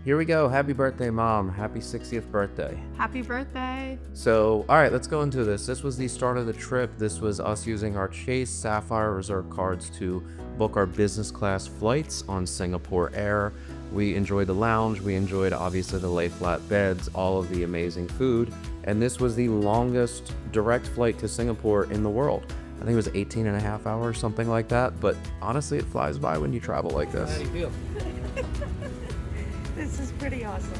Here we go. Happy birthday, Mom. Happy 60th birthday. Happy birthday. So, all right, let's go into this. This was the start of the trip. This was us using our Chase Sapphire Reserve cards to book our business class flights on Singapore Air. We enjoyed the lounge. We enjoyed, obviously, the lay flat beds, all of the amazing food. And this was the longest direct flight to Singapore in the world. I think it was 18 and a half hours, something like that. But honestly, it flies by when you travel like this. How do you feel? This is pretty awesome.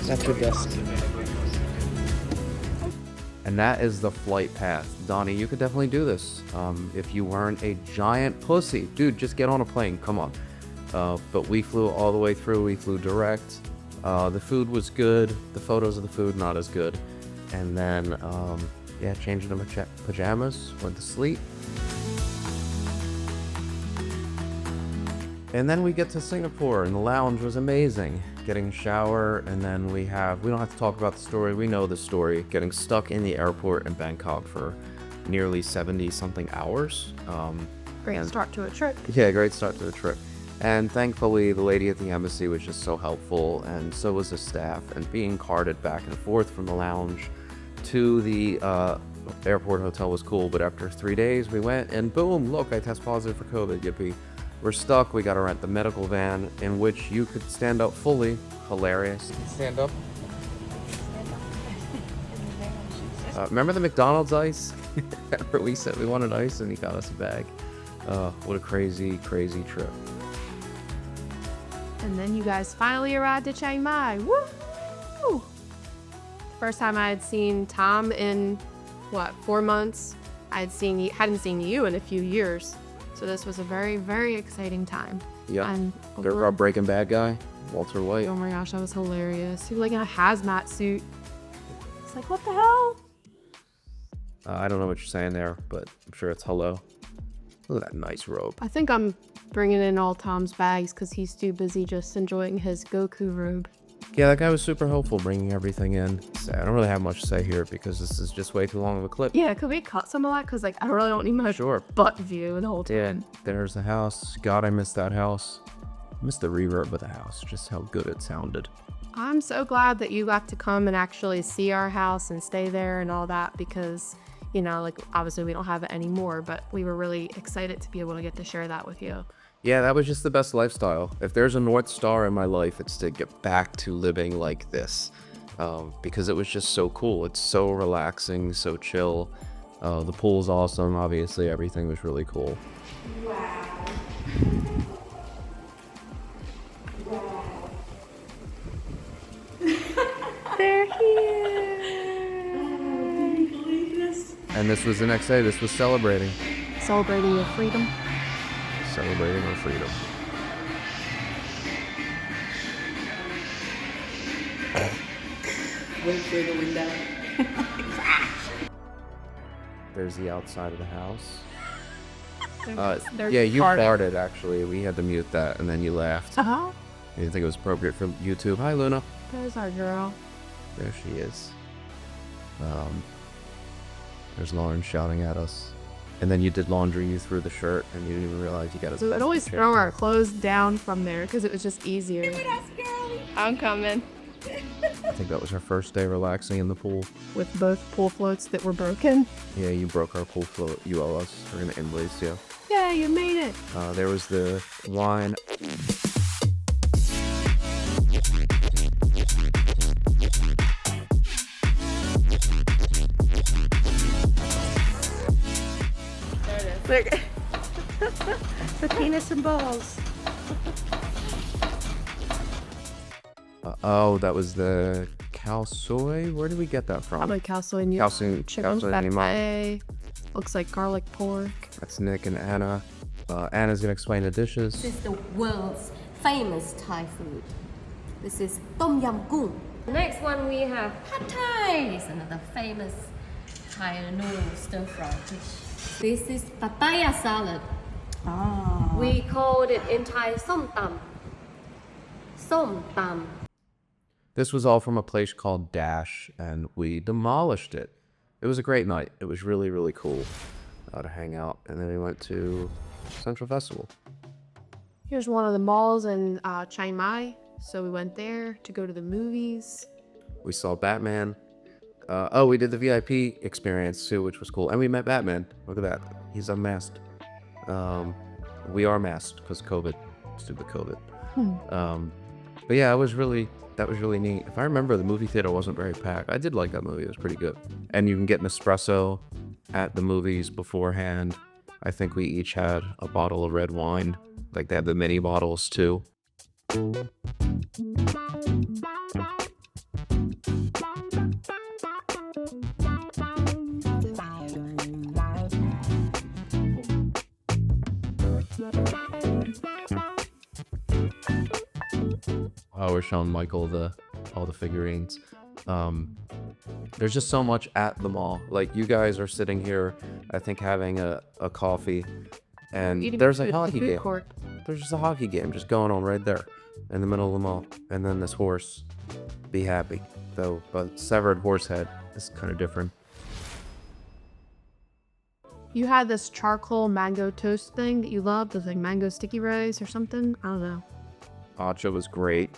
That's your desk. And that is the flight path. Donnie, you could definitely do this if you weren't a giant pussy. Dude, just get on a plane. Come on. But we flew all the way through. We flew direct. The food was good. The photos of the food, not as good. And then, yeah, changed into pajamas, went to sleep. And then we get to Singapore, and the lounge was amazing. Getting a shower, and then we don't have to talk about the story. We know the story. Getting stuck in the airport in Bangkok for nearly 70-something hours. Great start to a trip. Yeah, great start to the trip. And thankfully, the lady at the embassy was just so helpful, and so was the staff. And being carted back and forth from the lounge to the airport hotel was cool. But after 3 days, we went, and boom, look, I test positive for COVID, yippee. We're stuck. We got to rent the medical van in which you could stand up fully. Hilarious. Stand up. Remember the McDonald's ice? Remember we said we wanted ice and he got us a bag. What a crazy, crazy trip. And then you guys finally arrived at Chiang Mai. Woo! First time I had seen Tom in, 4 months? hadn't seen you in a few years. So this was a very, very exciting time. Yeah. And There's our Breaking Bad guy, Walter White. oh my gosh, that was hilarious. He was like in a hazmat suit. It's like, what the hell? I don't know what you're saying there, but I'm sure it's hello. Look at that nice robe. I think I'm bringing in all Tom's bags because he's too busy just enjoying his Goku robe. Yeah, that guy was super helpful bringing everything in. I don't really have much to say here because this is just way too long of a clip. Yeah, could we cut some of that? Because I really don't need my butt view the whole time. Yeah, there's the house. God, I missed that house. I missed the reverb of the house, just how good it sounded. I'm so glad that you got to come and actually see our house and stay there and all that because, obviously we don't have it anymore, but we were really excited to be able to get to share that with you. Yeah, that was just the best lifestyle. If there's a North Star in my life, it's to get back to living like this. Because it was just so cool. It's so relaxing, so chill. The pool's awesome, obviously. Everything was really cool. Wow. They're here! Can you believe this? And this was the next day. This was celebrating. Celebrating your freedom. Celebrating our freedom. Went through the window. There's the outside of the house. They're Yeah, you farting. farted, actually. We had to mute that, and then you laughed. Uh-huh. You didn't think it was appropriate for YouTube. Hi, Luna. There's our girl. There she is. There's Lauren shouting at us. And then you did laundry, you threw the shirt, and you didn't even realize you got to. So I'd always throw our clothes down from there because it was just easier. I'm coming. I think that was our first day relaxing in the pool. With both pool floats that were broken. Yeah, you broke our pool float. You owe us. We're gonna invoice you. Yeah, you made it. There was the wine. There it is. The penis and balls. Oh, that was the cow soy. Where did we get that from? Probably cow soy and Cow soy- chicken cow soy and pate. Looks like garlic pork. That's Nick and Anna. Anna's gonna explain the dishes. This is the world's famous Thai food. This is Tom Yam Goong. Next one we have Pad Thai. It's another famous Thai noodle stir-fry fish. This is papaya salad. Ah. We called it in Thai Som Tam. Som Tam. This was all from a place called Dash, and we demolished it. It was a great night. It was really, really cool to hang out. And then we went to Central Festival. Here's one of the malls in Chiang Mai. So we went there to go to the movies. We saw Batman. We did the VIP experience too, which was cool. And we met Batman. Look at that. He's unmasked. We are masked because COVID. Stupid COVID. But yeah, that was really neat. If I remember, the movie theater wasn't very packed. I did like that movie. It was pretty good. And you can get an espresso at the movies beforehand. I think we each had a bottle of red wine. Like they have the mini bottles too. We're showing Michael all the figurines. There's just so much at the mall. Like you guys are sitting here, I think having a coffee, and there's a hockey game. Court. There's just a hockey game just going on right there in the middle of the mall. And then this horse, Be Happy, though a severed horse head is kind of different. You had this charcoal mango toast thing that you loved. It was like mango sticky rice or something. I don't know. Acha was great.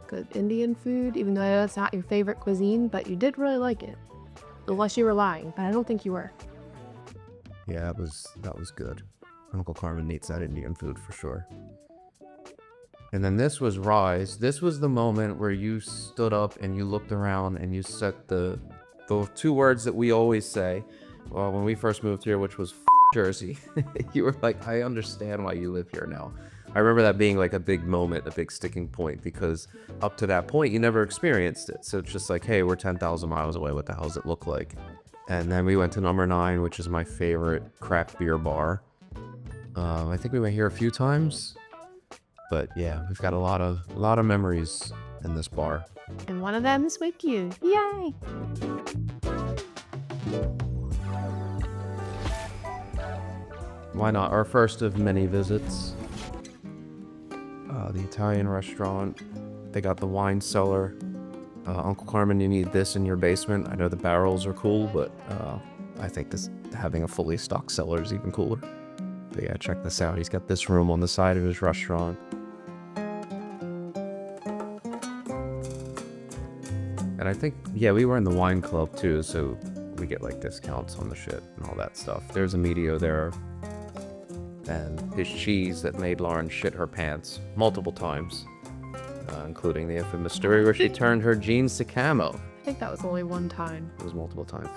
Good Indian food, even though that's not your favorite cuisine, but you did really like it. Unless you were lying, but I don't think you were. Yeah, that was good. Uncle Carmen needs that Indian food for sure. And then this was Rise. This was the moment where you stood up and you looked around and you said the two words that we always say when we first moved here, which was Jersey. You were like, I understand why you live here now. I remember that being like a big moment, a big sticking point, because up to that point, you never experienced it. So it's just like, hey, we're 10,000 miles away. What the hell does it look like? And then we went to number 9, which is my favorite craft beer bar. I think we went here a few times, but yeah, we've got a lot of memories in this bar. And one of them is with you. Yay! Why not? Our first of many visits. The Italian restaurant. They got the wine cellar. Uncle Carmen, you need this in your basement. I know the barrels are cool, but I think having a fully stocked cellar is even cooler. But yeah, check this out. He's got this room on the side of his restaurant. And I think, yeah, we were in the wine club too, so we get like discounts on the shit and all that stuff. There's a medio there. And his cheese that made Lauren shit her pants multiple times, including the infamous story where she turned her jeans to camo. I think that was only one time. It was multiple times.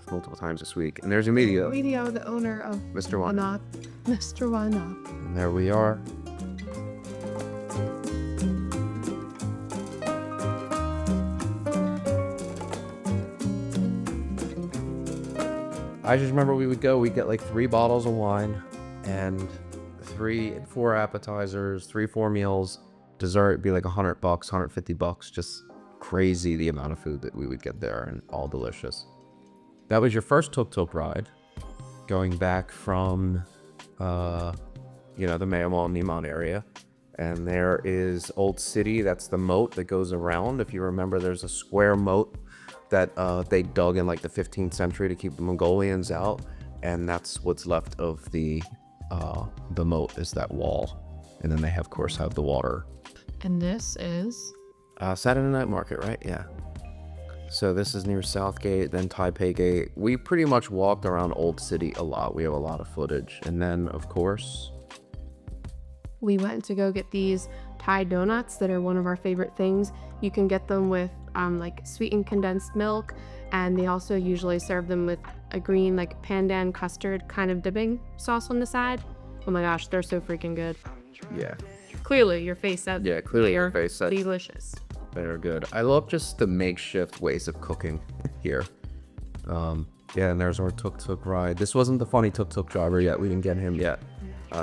Multiple times this week. And there's Emilio. Emilio, the owner of Mr. Wine Up. Mr. Wine Up. And there we are. I just remember we'd get like 3 bottles of wine and 4 appetizers, 4 meals, dessert be like $100, $150, just crazy the amount of food that we would get there, and all delicious. That was your first Tuk Tuk ride, going back from, the Myanmar Niman area. And there is Old City, that's the moat that goes around. If you remember, there's a square moat that they dug in like the 15th century to keep the Mongolians out. And that's what's left of the moat is that wall. And then they of course have the water. And this is? Saturday Night Market, right? Yeah. So this is near Southgate, then Taipei Gate. We pretty much walked around Old City a lot. We have a lot of footage. And then, of course, we went to go get these Thai donuts that are one of our favorite things. You can get them with like sweetened condensed milk, and they also usually serve them with a green like pandan custard kind of dipping sauce on the side. Oh my gosh, they're so freaking good. Yeah. Clearly your face said. Yeah, clearly your face said. Delicious. They're good. I love just the makeshift ways of cooking here. Yeah, and there's our Tuk Tuk ride. This wasn't the funny Tuk Tuk driver yet. We didn't get him yet.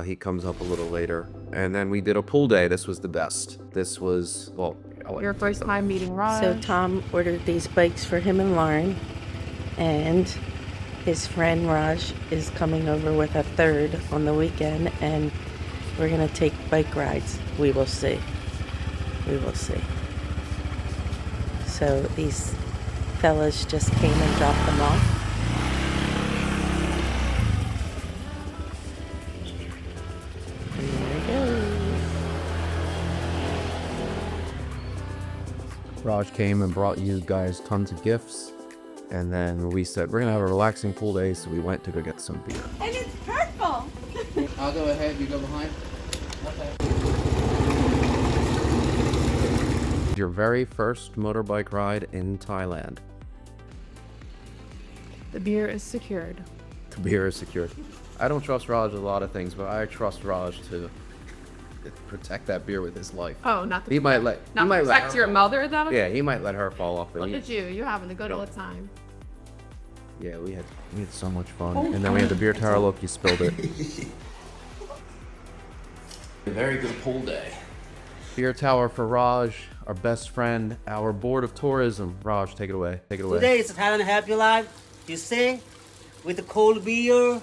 He comes up a little later. And then we did a pool day. this was the best. This was, well, your first time meeting Raj. So Tom ordered these bikes for him and Lauren, and his friend Raj is coming over with a third on the weekend, and we're gonna take bike rides. We will see. We will see. So these fellas just came and dropped them off. And there he goes. Raj came and brought you guys tons of gifts. And then we said, we're going to have a relaxing pool day. So we went to go get some beer. And it's purple. I'll go ahead, you go behind. Your very first motorbike ride in Thailand. The beer is secured. The beer is secured. I don't trust Raj with a lot of things, but I trust Raj to protect that beer with his life. Oh, not the He might let not he might let protect her your fall. mother though. Yeah, he might let her fall off. But Look at you. You're having a good old time. yeah, we had so much fun, and then we had the beer tower. Look, you spilled it. A very good pool day. Beer tower for Raj, our best friend, our board of tourism. Raj, take it away. Take it away. Today is Thailand Happy Life, you see, with the cold beer,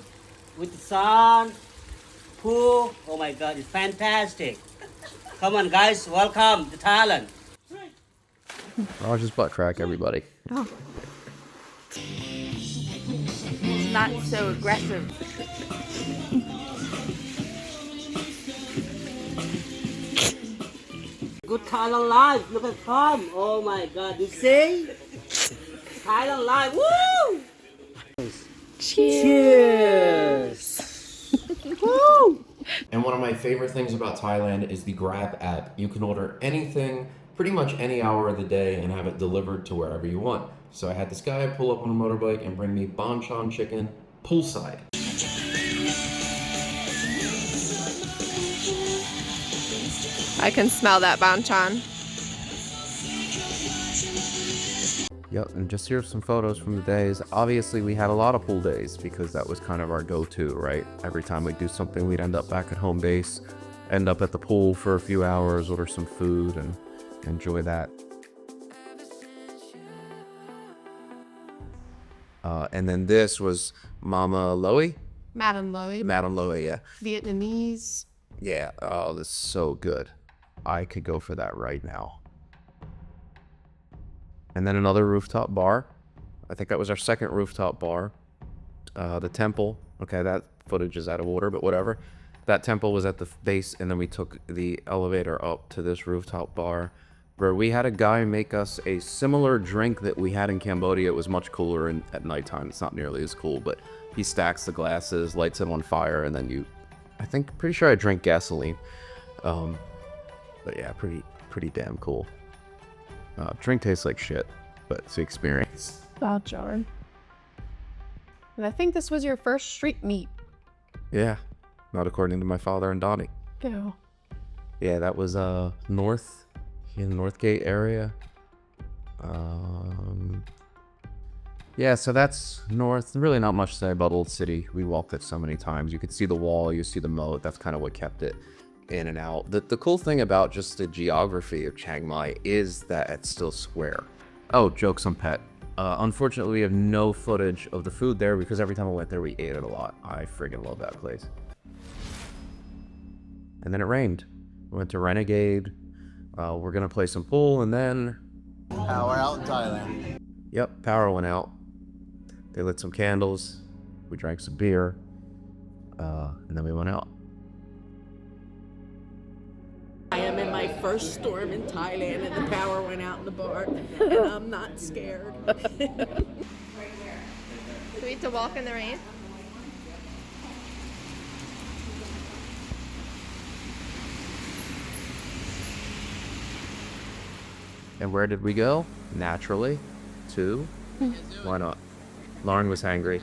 with the sun, pool. Oh my God, it's fantastic. Come on, guys, welcome to Thailand. Raj's butt crack, everybody. Oh. Not so aggressive. Good Thailand life, look at Tom. Oh my God, you see? Thailand life, woo! Cheers! Woo! And one of my favorite things about Thailand is the Grab app. You can order anything, pretty much any hour of the day, and have it delivered to wherever you want. So I had this guy pull up on a motorbike and bring me banchan chicken poolside. I can smell that banchan. Yep, and just here's some photos from the days. Obviously, we had a lot of pool days because that was kind of our go-to, right? Every time we'd do something, we'd end up back at home base, end up at the pool for a few hours, order some food, and enjoy that. And then this was Mama Loey? Madame Loey. Madame Loey, yeah. Vietnamese. Yeah, oh, this is so good. I could go for that right now. And then another rooftop bar. I think that was our second rooftop bar. The temple. Okay, that footage is out of order, but whatever. That temple was at the base, and then we took the elevator up to this rooftop bar, where we had a guy make us a similar drink that we had in Cambodia. It was much cooler at nighttime. It's not nearly as cool, but he stacks the glasses, lights them on fire, and then pretty sure I drank gasoline. But yeah, pretty damn cool. Drink tastes like shit, but it's the experience. Wow, John. And I think this was your first street meet. Yeah, not according to my father and Donnie. Go. Yeah, that was north in the Northgate area. Yeah, so that's north. Really not much to say about Old City. We walked it so many times. You could see the wall, you see the moat. That's kind of what kept it in and out. The cool thing about just the geography of Chiang Mai is that it's still square. Oh, jokes on pet. Unfortunately, we have no footage of the food there because every time I went there, we ate it a lot. I friggin' love that place. And then it rained. We went to Renegade. We're gonna play some pool, and then... Power out in Thailand. Yep, power went out. They lit some candles. We drank some beer. And then we went out. I am in my first storm in Thailand and the power went out in the bar and I'm not scared. Do we have to walk in the rain? And where did we go? Naturally, to... Why not? Lauren was hangry.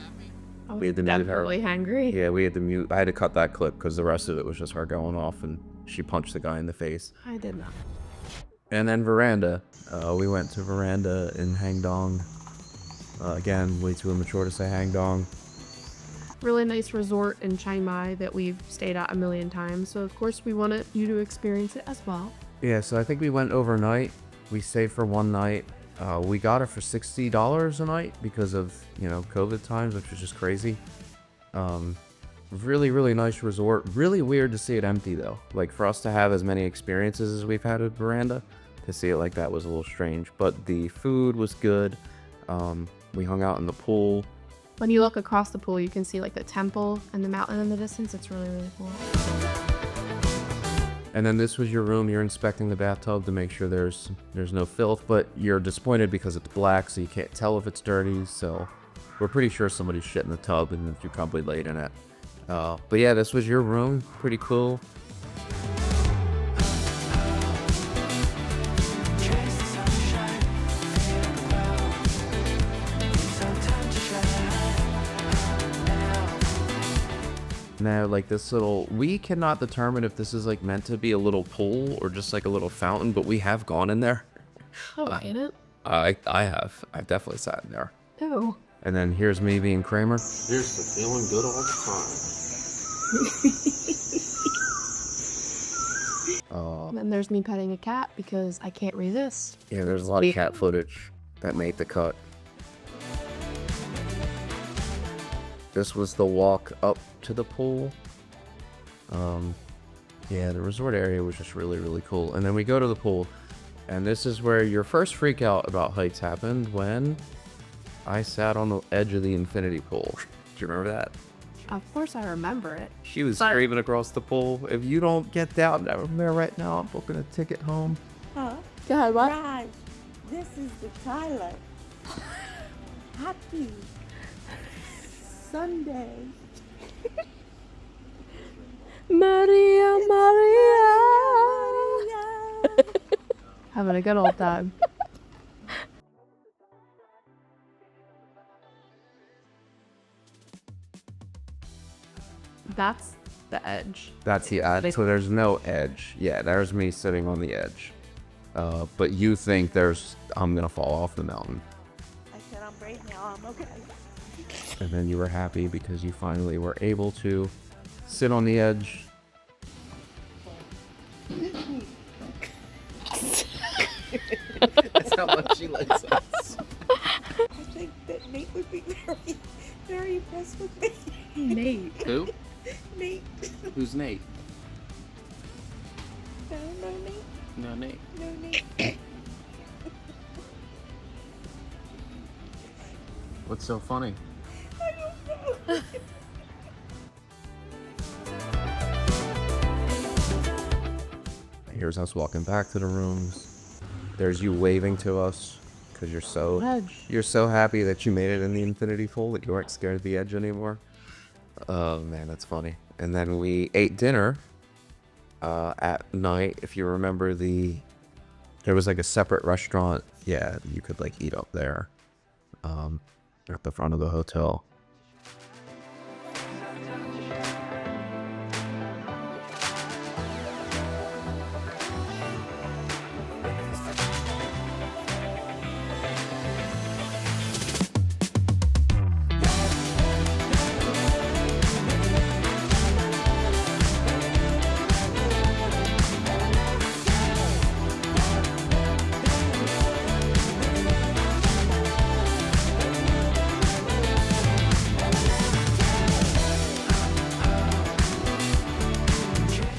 I We had was to mute her. definitely hungry. Yeah, we had to mute. I had to cut that clip because the rest of it was just her going off and she punched the guy in the face. I did not. And then Veranda. We went to Veranda in Hang Dong. Again, way too immature to say Hang Dong. Really nice resort in Chiang Mai that we've stayed at a million times. So of course we wanted you to experience it as well. Yeah, so I think we went overnight. We stayed for one night. We got it for $60 a night because of, COVID times, which was just crazy. Really, really nice resort. Really weird to see it empty though. Like for us to have as many experiences as we've had at Veranda, To see it like that was a little strange, but the food was good. We hung out in the pool. When you look across the pool, you can see like the temple and the mountain in the distance. It's really, really cool. And then this was your room. You're inspecting the bathtub to make sure there's no filth, but you're disappointed because it's black, so you can't tell if it's dirty. So we're pretty sure somebody's shit in the tub, and you're probably laid in it. But yeah, this was your room. Pretty cool. Now, like this little, we cannot determine if this is like meant to be a little pool or just like a little fountain, but we have gone in there. Oh, in it? I have. I've definitely sat in there. Oh. And then here's me being Kramer. Here's to feeling good all the time. And then there's me petting a cat because I can't resist. Yeah, there's a lot of cat footage that made the cut. This was the walk up to the pool. Yeah, the resort area was just really, really cool. And then we go to the pool, and this is where your first freak out about heights happened when I sat on the edge of the infinity pool. Do you remember that? Of course I remember it. She was screaming across the pool. If you don't get down there right now, I'm booking a ticket home. Huh? Go ahead, what? Raj, this is the Thailand. Happy Sunday. Maria, Maria. Having a good old time. That's the edge. That's the edge. So there's no edge. Yeah, there's me sitting on the edge. But you think I'm gonna fall off the mountain. I said I'm brave now, I'm okay. And then you were happy because you finally were able to sit on the edge. That's how much she likes us. I think that Nate would be very, very impressed with me. Nate. Who? Nate. Who's Nate? No, no, Nate. No, Nate. No, Nate. What's so funny? Here's us walking back to the rooms. There's you waving to us because you're so happy that you made it in the infinity pool that you weren't scared of the edge anymore. Oh man, that's funny. And then we ate dinner at night. If you remember, there was like a separate restaurant. Yeah, you could like eat up there at the front of the hotel.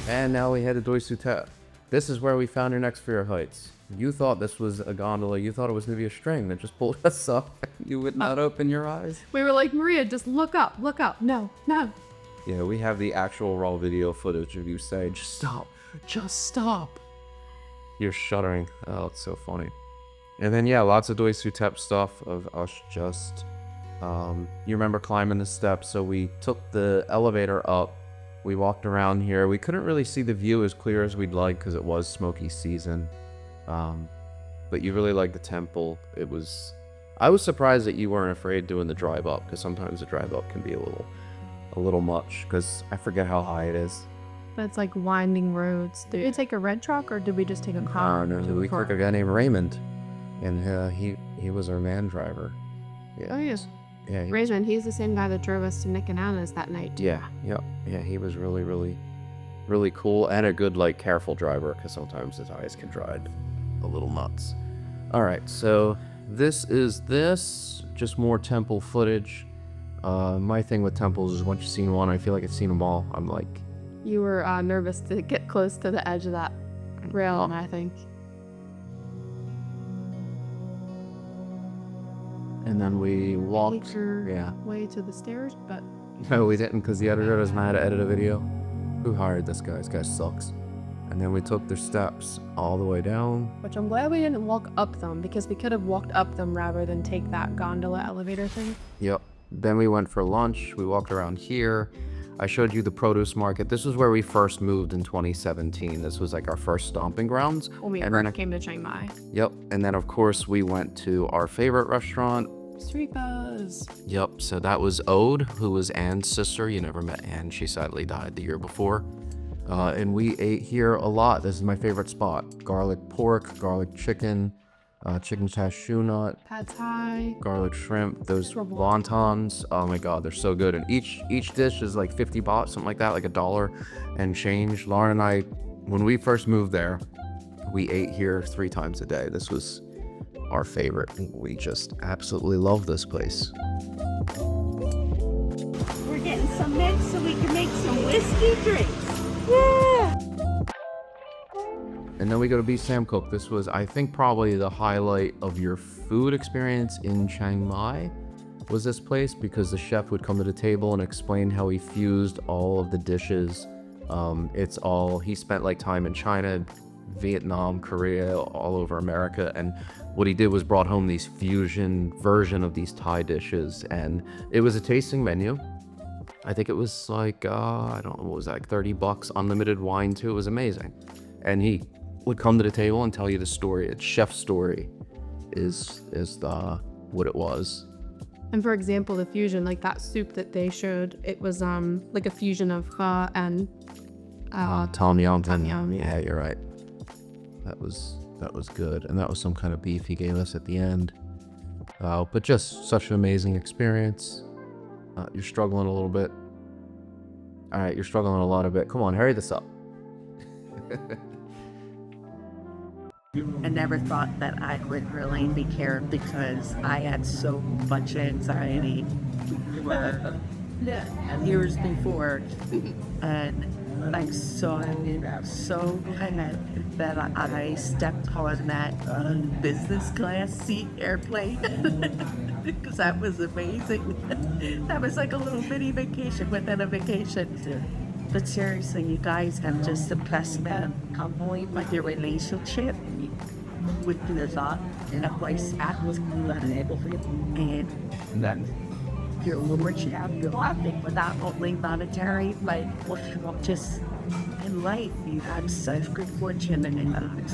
And now we head to Doi Suthep. This is where we found your next fear of heights. You thought this was a gondola. You thought it was going to be a string that just pulled us up. You would not open your eyes. We were like, Maria, just look up, look up. No, no. Yeah, we have the actual raw video footage of you saying, just stop. You're shuddering. Oh, it's so funny. And then, yeah, lots of Doi Suthep stuff of us just, you remember climbing the steps. So we took the elevator up. We walked around here. We couldn't really see the view as clear as we'd like because it was smoky season. But you really liked the temple. I was surprised that you weren't afraid doing the drive up because sometimes the drive up can be a little much because I forget how high it is. But it's like winding roads. Did we take a red truck or did we just take a car? No, we took a guy named Raymond, and he was our van driver. Yeah. Oh, yes. Yeah. Raymond, he's the same guy that drove us to Nick and Anna's that night. Yeah. He was really, really, really cool and a good, like, careful driver because sometimes his eyes can drive a little nuts. All right, so this is just more temple footage. My thing with temples is once you've seen one, I feel like I've seen them all. I'm like, You were nervous to get close to the edge of that rail, I think. And then we walked. Your Yeah. way to the stairs, but No, we didn't because the editor doesn't know how to edit a video. Who hired this guy? This guy sucks. And then we took the steps all the way down. which I'm glad we didn't walk up them because we could have walked up them rather than take that gondola elevator thing. Yep. Then we went for lunch. We walked around here. I showed you the produce market. This was where we first moved in 2017. This was like our first stomping grounds. When we And first then- came to Chiang Mai. Yep. And then, of course, we went to our favorite restaurant. Srifaas. Yep. So that was Ode, who was Anne's sister. You never met Anne. She sadly died the year before. And we ate here a lot. This is my favorite spot. Garlic pork, garlic chicken, chicken cashew nut, Pad Thai. garlic shrimp, those Trouble. wontons. Oh my god, they're so good. And each dish is like 50 baht, something like that, like $1 and change. Lauren and I, when we first moved there, we ate here 3 times a day. This was our favorite. We just absolutely love this place. We're getting some mix so we can make some whiskey drinks. And then we go to Samcook. This was, I think, probably the highlight of your food experience in Chiang Mai was this place, because the chef would come to the table and explain how he fused all of the dishes. He spent like time in China, Vietnam, Korea, all over America, and what he did was brought home these fusion version of these Thai dishes, and it was a tasting menu. I think it was like, I don't know, what was that, like $30, unlimited wine too. It was amazing. And he would come to the table and tell you the story. Its chef's story is what it was. And for example, the fusion, like that soup that they showed, it was like a fusion of pho and Tom Yum. Yum, yeah. Yeah, you're right. That was good. And that was some kind of beef he gave us at the end. But just such an amazing experience. You're struggling a little bit. All right, you're struggling a lot of bit. Come on, hurry this up. I never thought that I would really be cared because I had so much anxiety years before, and I'm so glad that I stepped on that business class seat airplane because that was amazing. That was like a little mini vacation within a vacation. But seriously, you guys have just impressed me with your relationship with the dog and a place at was and then your lordship, you're laughing without only monetary, but just in life. You have such good fortune, and I'm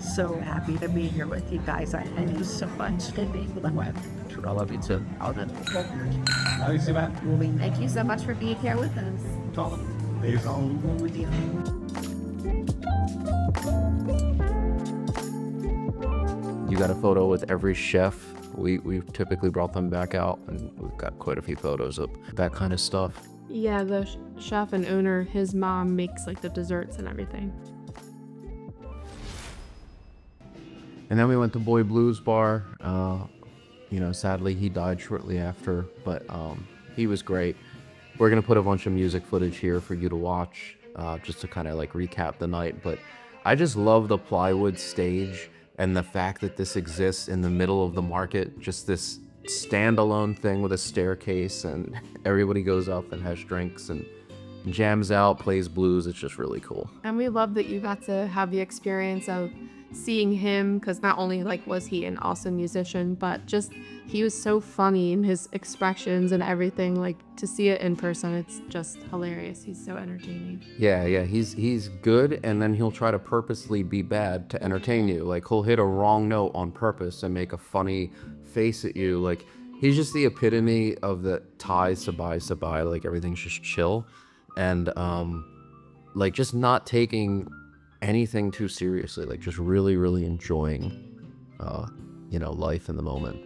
so happy to be here with you guys. I thank you so much. I love you too. Thank you so much for being here with us. You got a photo with every chef. We've typically brought them back out, and we've got quite a few photos of that kind of stuff. Yeah, the chef and owner, his mom makes like the desserts and everything. And then we went to Boy Blues Bar. Sadly he died shortly after, but he was great. We're gonna put a bunch of music footage here for you to watch, just to kind of like recap the night. But I just love the plywood stage and the fact that this exists in the middle of the market, just this standalone thing with a staircase, and everybody goes up and has drinks and jams out, plays blues. It's just really cool. And we love that you got to have the experience of seeing him, because not only like was he an awesome musician, but just he was so funny in his expressions and everything. Like to see it in person, it's just hilarious. He's so entertaining. Yeah, he's good, and then he'll try to purposely be bad to entertain you. Like he'll hit a wrong note on purpose and make a funny face at you. Like he's just the epitome of the Thai sabai, like everything's just chill, and like just not taking anything too seriously, like just really, really enjoying life in the moment.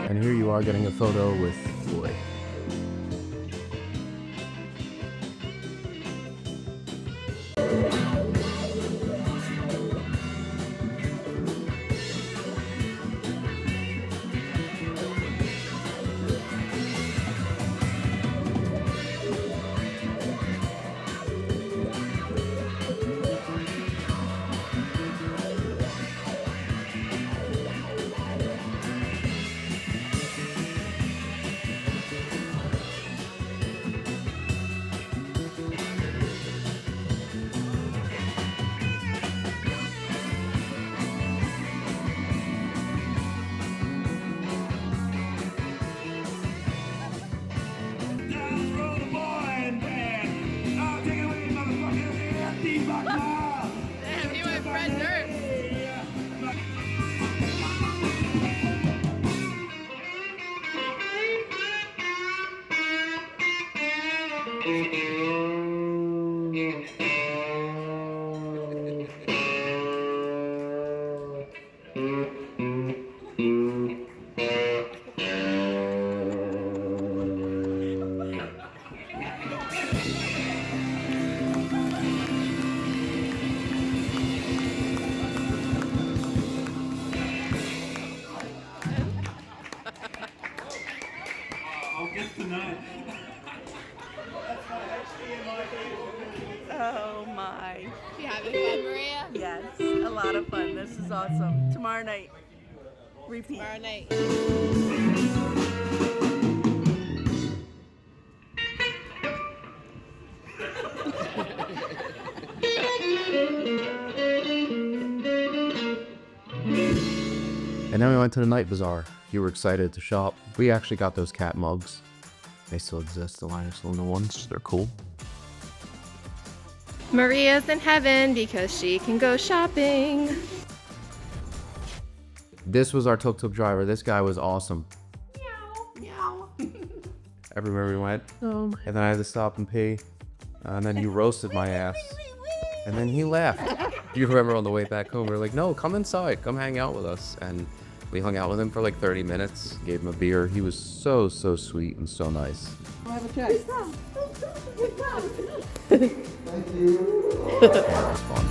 And here you are getting a photo with Floyd. Oh my. You having fun, Maria? Yes, a lot of fun. This is awesome. Tomorrow night. Repeat. Tomorrow night. And then we went to the night bazaar. You were excited to shop. We actually got those cat mugs. They still exist, the Linus Luna ones. They're cool. Maria's in heaven because she can go shopping. This was our tuk-tuk driver. This guy was awesome. Meow. Everywhere we went. And then I had to stop and pee. And then you roasted my ass. And then he left. You remember on the way back home, we were like, no, come inside. Come hang out with us. And we hung out with him for like 30 minutes. Gave him a beer. He was so, so sweet and so nice. Yeah, it was fun.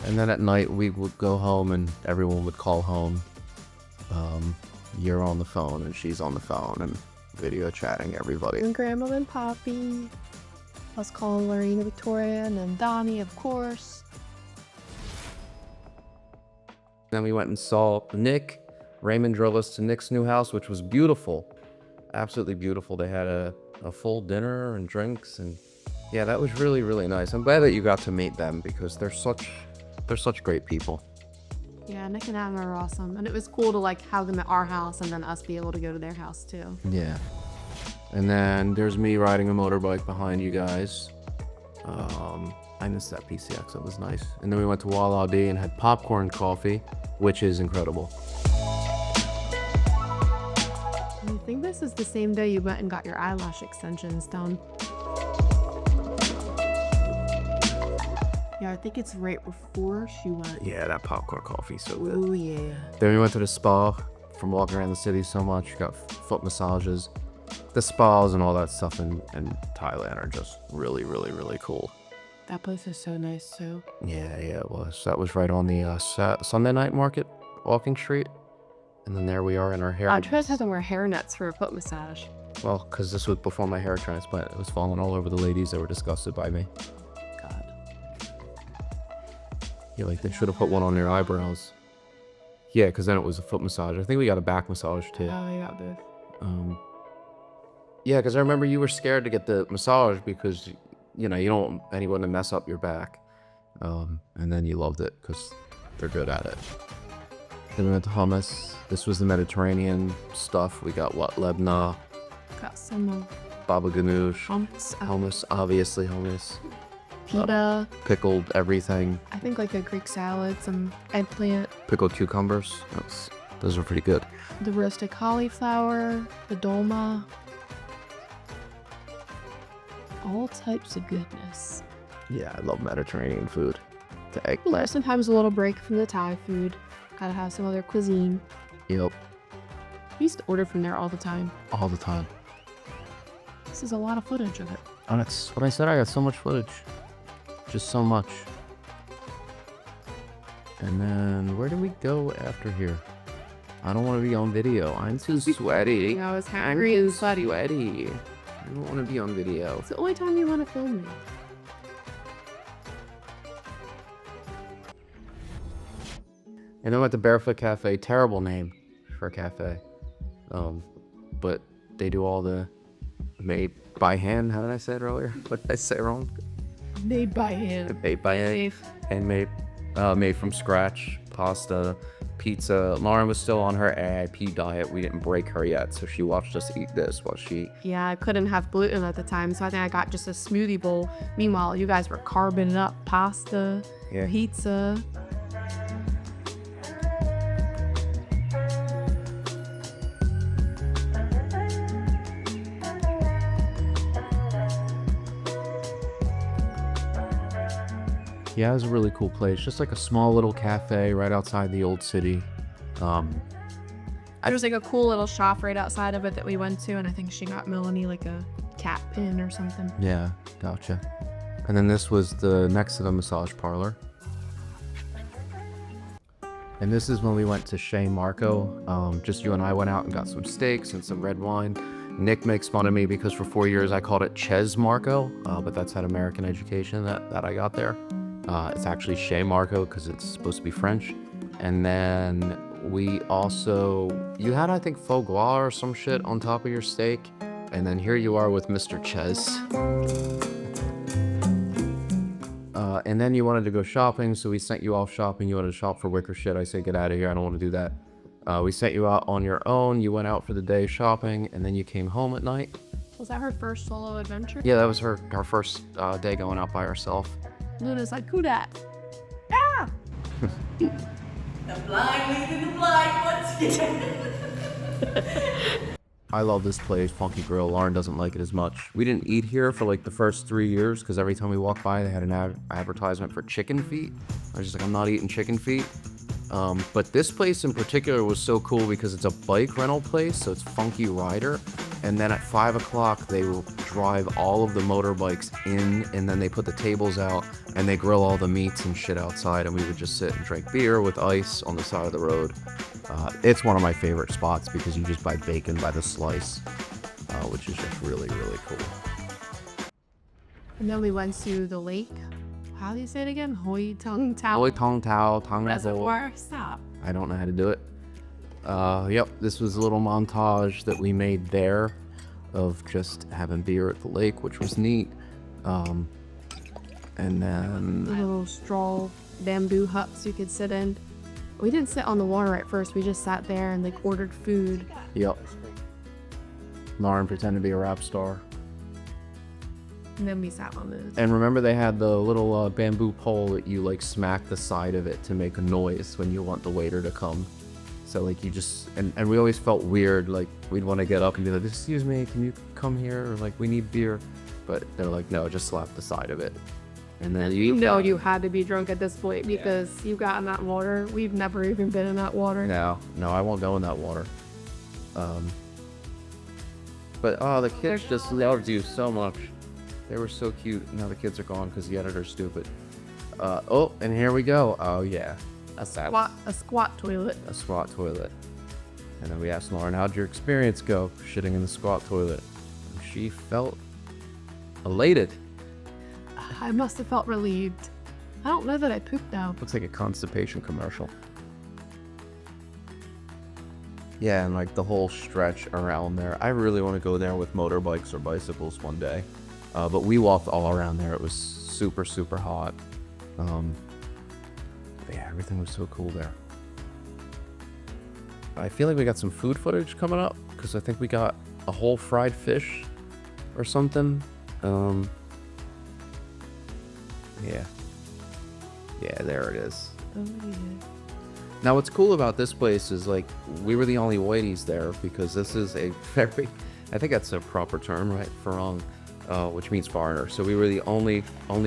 And then at night we would go home and everyone would call home. You're on the phone and she's on the phone and video chatting everybody. And Grandma and Poppy. I was calling Lorena, Victoria, and then Donnie, of course. Then we went and saw Nick. Raymond drove us to Nick's new house, which was beautiful. Absolutely beautiful. They had a full dinner and drinks, and yeah, that was really, really nice. I'm glad that you got to meet them because they're such great people. Yeah, Nick and Adam are awesome. And it was cool to like have them at our house and then us be able to go to their house too. Yeah. And then there's me riding a motorbike behind you guys. I missed that PCX, that was nice. And then we went to Waladee and had popcorn coffee, which is incredible. I think this is the same day you went and got your eyelash extensions done. Yeah, I think it's right before she went. Yeah, that popcorn coffee, so good. Oh yeah. Then we went to the spa from walking around the city so much. Got foot massages. The spas and all that stuff in Thailand are just really, really, really cool. That place is so nice too. Yeah, it was. That was right on the Sunday night market, Walking Street. And then there we are in our hair. I tried to wear hair nets for a foot massage. Well, because this was before my hair transplant. It was falling all over the ladies that were disgusted by me. God. Yeah, like they should have put one on their eyebrows. Yeah, because then it was a foot massage. I think we got a back massage too. Oh, you got both. Yeah, because I remember you were scared to get the massage because, you know, you don't want anyone to mess up your back. And then you loved it because they're good at it. Then we went to Hummus. This was the Mediterranean stuff. We got what? Lebna, Got some baba ganoush, hummus, obviously hummus, pita. pickled everything, I think like a Greek salad, some eggplant, pickled cucumbers. Those were pretty good. the roasted cauliflower, the dolma. All types of goodness. Yeah, I love Mediterranean food. Sometimes a little break from the Thai food. Gotta have some other cuisine. Yep, We used to order from there all the time. all the time. This is a lot of footage of it. And that's what I said. I got so much footage, just so much. And then where do we go after here? I don't want to be on video. I'm too sweaty. I was I'm hungry too and sweaty. sweaty. I don't want to be on video. It's the only time you want to film me. And then went to Barefoot Cafe. Terrible name for a cafe. But they do all the made by hand. How did I say it earlier? What did I say wrong? Made by hand. Made by hand. Safe. Handmade. Made from scratch. Pasta, pizza. Lauren was still on her AIP diet. We didn't break her yet, so she watched us eat this while she... Yeah, I couldn't have gluten at the time, so I think I got just a smoothie bowl. Meanwhile, you guys were carving up pasta, Yeah. pizza. Yeah, it was a really cool place. Just like a small little cafe right outside the old city. There was like a cool little shop right outside of it that we went to, and I think she got Melanie like a cat pin or something. Yeah, gotcha. And then this was the next to the massage parlor. And this is when we went to Chez Marco. Just you and I went out and got some steaks and some red wine. Nick makes fun of me because for 4 years I called it Chez Marco, but that's that American education that I got there. It's actually Chez Marco because it's supposed to be French. And then we also, you had, I think, foie gras or some shit on top of your steak. And then here you are with Mr. Chez. And then you wanted to go shopping, so we sent you off shopping. You wanted to shop for wicker shit. I said, get out of here. I don't want to do that. We sent you out on your own. You went out for the day shopping, and then you came home at night. Was that her first solo adventure? Yeah, that was her first day going out by herself. Luna's like, who that? The blind leading the blind once again. I love this place, Funky Grill. Lauren doesn't like it as much. We didn't eat here for like the first 3 years because every time we walked by, they had an advertisement for chicken feet. I was just like, I'm not eating chicken feet. But this place in particular was so cool because it's a bike rental place, so it's Funky Rider. And then at 5 o'clock, they will drive all of the motorbikes in, and then they put the tables out, and they grill all the meats and shit outside, and we would just sit and drink beer with ice on the side of the road. It's one of my favorite spots because you just buy bacon by the slice, which is just really, really cool. And then we went to the lake. How do you say it again? Hoi Tung Tao. Hoi Tong Tao, Tong Reservoir. Stop. I don't know how to do it. Yep, this was a little montage that we made there of just having beer at the lake, which was neat. And then... Little straw bamboo huts you could sit in. We didn't sit on the water at first. We just sat there and like ordered food. Yep. Lauren pretended to be a rap star. And then we sat on this. And remember they had the little bamboo pole that you like smack the side of it to make a noise when you want the waiter to come. So like you just, and we always felt weird, like we'd want to get up and be like, excuse me, can you come here? Or like, we need beer. But they're like, no, just slap the side of it. And then You know you had to be drunk at this point because you got in that water. We've never even been in that water. No, I won't go in that water. But oh, the kids just loved you so much. They were so cute. Now the kids are gone because the editor's stupid. Oh, and here we go. Oh yeah, a squat toilet. A squat toilet. And then we asked Lauren, how'd your experience go shitting in the squat toilet? And she felt elated. I must have felt relieved. I don't know that I pooped though. Looks like a constipation commercial. Yeah, and like the whole stretch around there. I really want to go there with motorbikes or bicycles one day. But we walked all around there. It was super, super hot. But yeah, everything was so cool there. I feel like we got some food footage coming up because I think we got a whole fried fish or something. Yeah, there it is. Oh yeah. Now what's cool about this place is like we were the only whiteys there because this is a very, I think that's a proper term, right? Farang. which means foreigner. So we were the only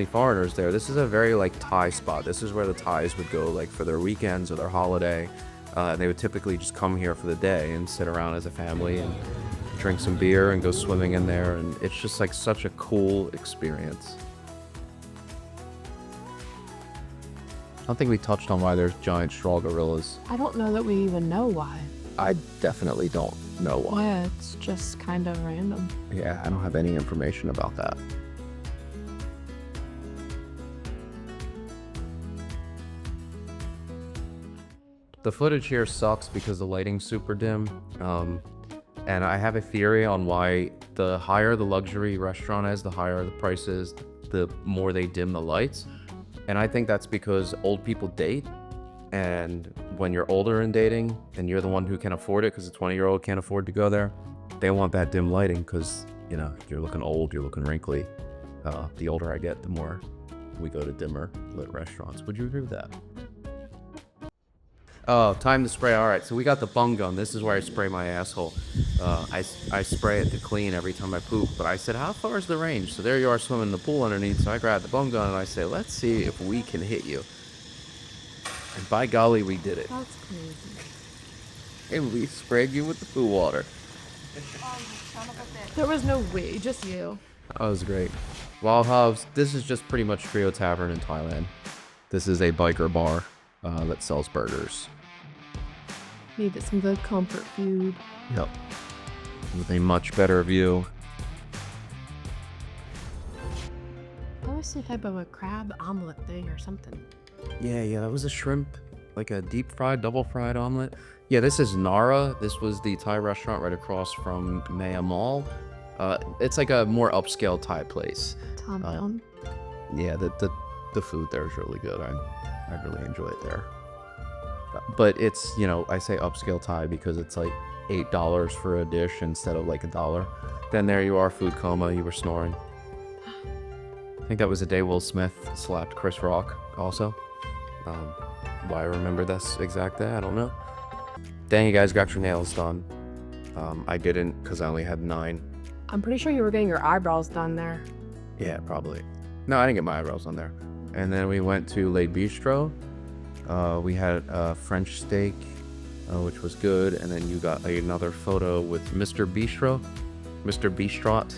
foreigners there. This is a very like Thai spot. This is where the Thais would go like for their weekends or their holiday. They would typically just come here for the day and sit around as a family and drink some beer and go swimming in there. And it's just like such a cool experience. I don't think we touched on why there's giant straw gorillas. I don't know that we even know why. I definitely don't know why. Yeah, it's just kind of random. Yeah, I don't have any information about that. The footage here sucks because the lighting's super dim. And I have a theory on why the higher the luxury restaurant is, the higher the price is, the more they dim the lights. And I think that's because old people date. And when you're older and dating and you're the one who can afford it because the 20-year-old can't afford to go there, they want that dim lighting because, you know, you're looking old, you're looking wrinkly. The older I get, the more we go to dimmer lit restaurants. Would you agree with that? Oh, time to spray. All right, so we got the bung gun. This is where I spray my asshole. I spray it to clean every time I poop. But I said, how far is the range? So there you are swimming in the pool underneath. So I grab the bung gun and I say, let's see if we can hit you. And by golly, we did it. That's crazy. And we sprayed you with the pool water. There was no way, just you. That was great. Wild Hogs, this is just pretty much Trio Tavern in Thailand. This is a biker bar that sells burgers. Needed some good comfort food. Yep. With a much better view. That was some type of a crab omelet thing or something. Yeah, that was a shrimp, like a deep fried, double fried omelet. Yeah, this is Nara. This was the Thai restaurant right across from Siam Mall. It's like a more upscale Thai place. Tom. Yeah, the food there is really good. I really enjoy it there. But it's, you know, I say upscale Thai because it's like $8 for a dish instead of like $1. Then there you are, food coma, you were snoring. I think that was the day Will Smith slapped Chris Rock also. Why I remember this exact day, I don't know. Dang, you guys got your nails done. I didn't because I only had 9. I'm pretty sure you were getting your eyebrows done there. Yeah, probably. No, I didn't get my eyebrows on there. And then we went to Le Bistro. We had French steak, which was good. And then you got another photo with Mr. Bistro. Mr. Bistrot.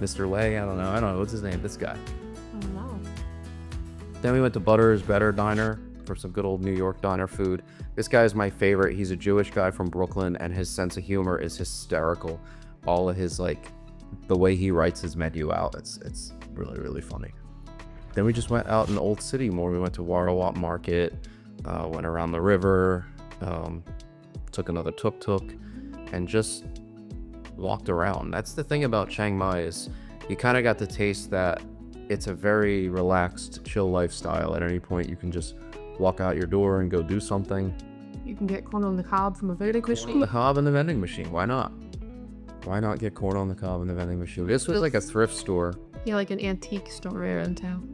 Mr. Lay, I don't know. What's his name? This guy. Oh, no. Then we went to Butter's Better Diner for some good old New York diner food. This guy is my favorite. He's a Jewish guy from Brooklyn, and his sense of humor is hysterical. All of his, like, the way he writes his menu out, it's really, really funny. Then we just went out in the old city more. We went to Wattana Market, went around the river, took another tuk tuk, and just walked around. That's the thing about Chiang Mai is you kind of got the taste that it's a very relaxed, chill lifestyle. At any point, you can just walk out your door and go do something. You can get corn on the cob from a vending Corn on machine. the cob in the vending machine. Why not? Why not get corn on the cob in the vending machine? This was like a thrift store. Yeah, like an antique store here in town.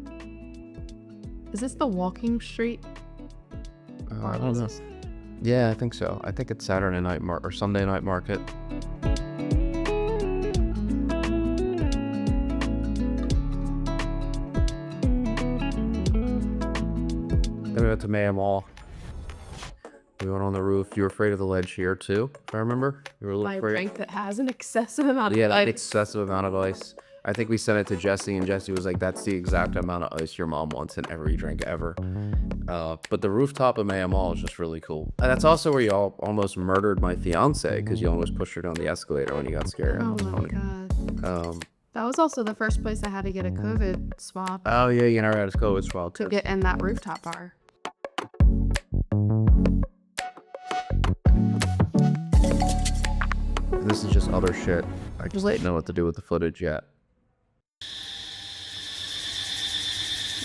Is this the walking street? I don't know. Yeah, I think so. I think it's Saturday night or Sunday night market. Then we went to Siam Mall. We went on the roof. You were afraid of the ledge here too, if I remember. You were a little My afraid. rank that has an excessive amount of Yeah, ice. an excessive amount of ice. I think we sent it to Jesse, and Jesse was like, that's the exact amount of ice your mom wants in every drink ever. But the rooftop of Siam Mall is just really cool. And that's also where you all almost murdered my fiance because you almost pushed her down the escalator when you got scared. Oh It was my funny. god. That was also the first place I had to get a COVID swab Oh, yeah, you never had a COVID swab to test. get in that rooftop bar. This is just other shit. I just Wait. don't know what to do with the footage yet.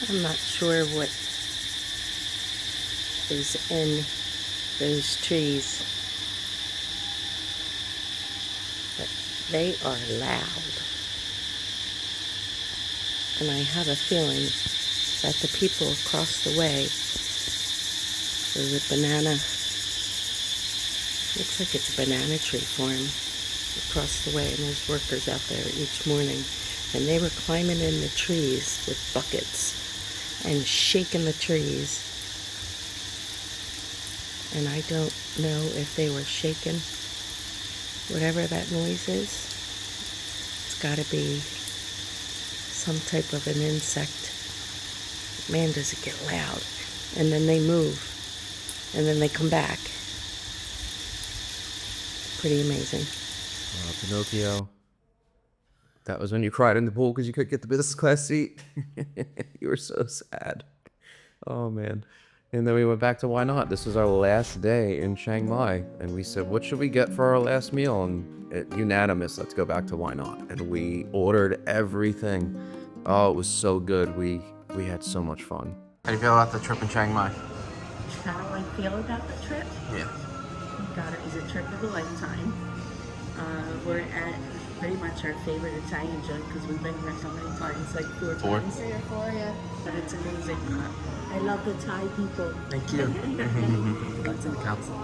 I'm not sure what is in those trees, but they are loud. And I have a feeling that the people across the way, there's a banana, looks like it's a banana tree farm. across the way, and there's workers out there each morning, and they were climbing in the trees with buckets and shaking the trees. And I don't know if they were shaking whatever that noise is. It's got to be some type of an insect. Man, does it get loud. And then they move, and then they come back. Pretty amazing. Pinocchio. That was when you cried in the pool because you couldn't get the business class seat. You were so sad. Oh, man. And then we went back to Why Not. This was our last day in Chiang Mai. And we said, what should we get for our last meal? And unanimous, let's go back to Why Not. And we ordered everything. Oh, it was so good. We had so much fun. How do you feel about the trip in Chiang Mai? How do I feel about the trip? Yeah. God, it was a trip of a lifetime. We're at pretty much our favorite Italian joint because we've been here so many times, like four times. 3 or 4, yeah. But it's amazing. I love the Thai people. Thank you. That's in the council.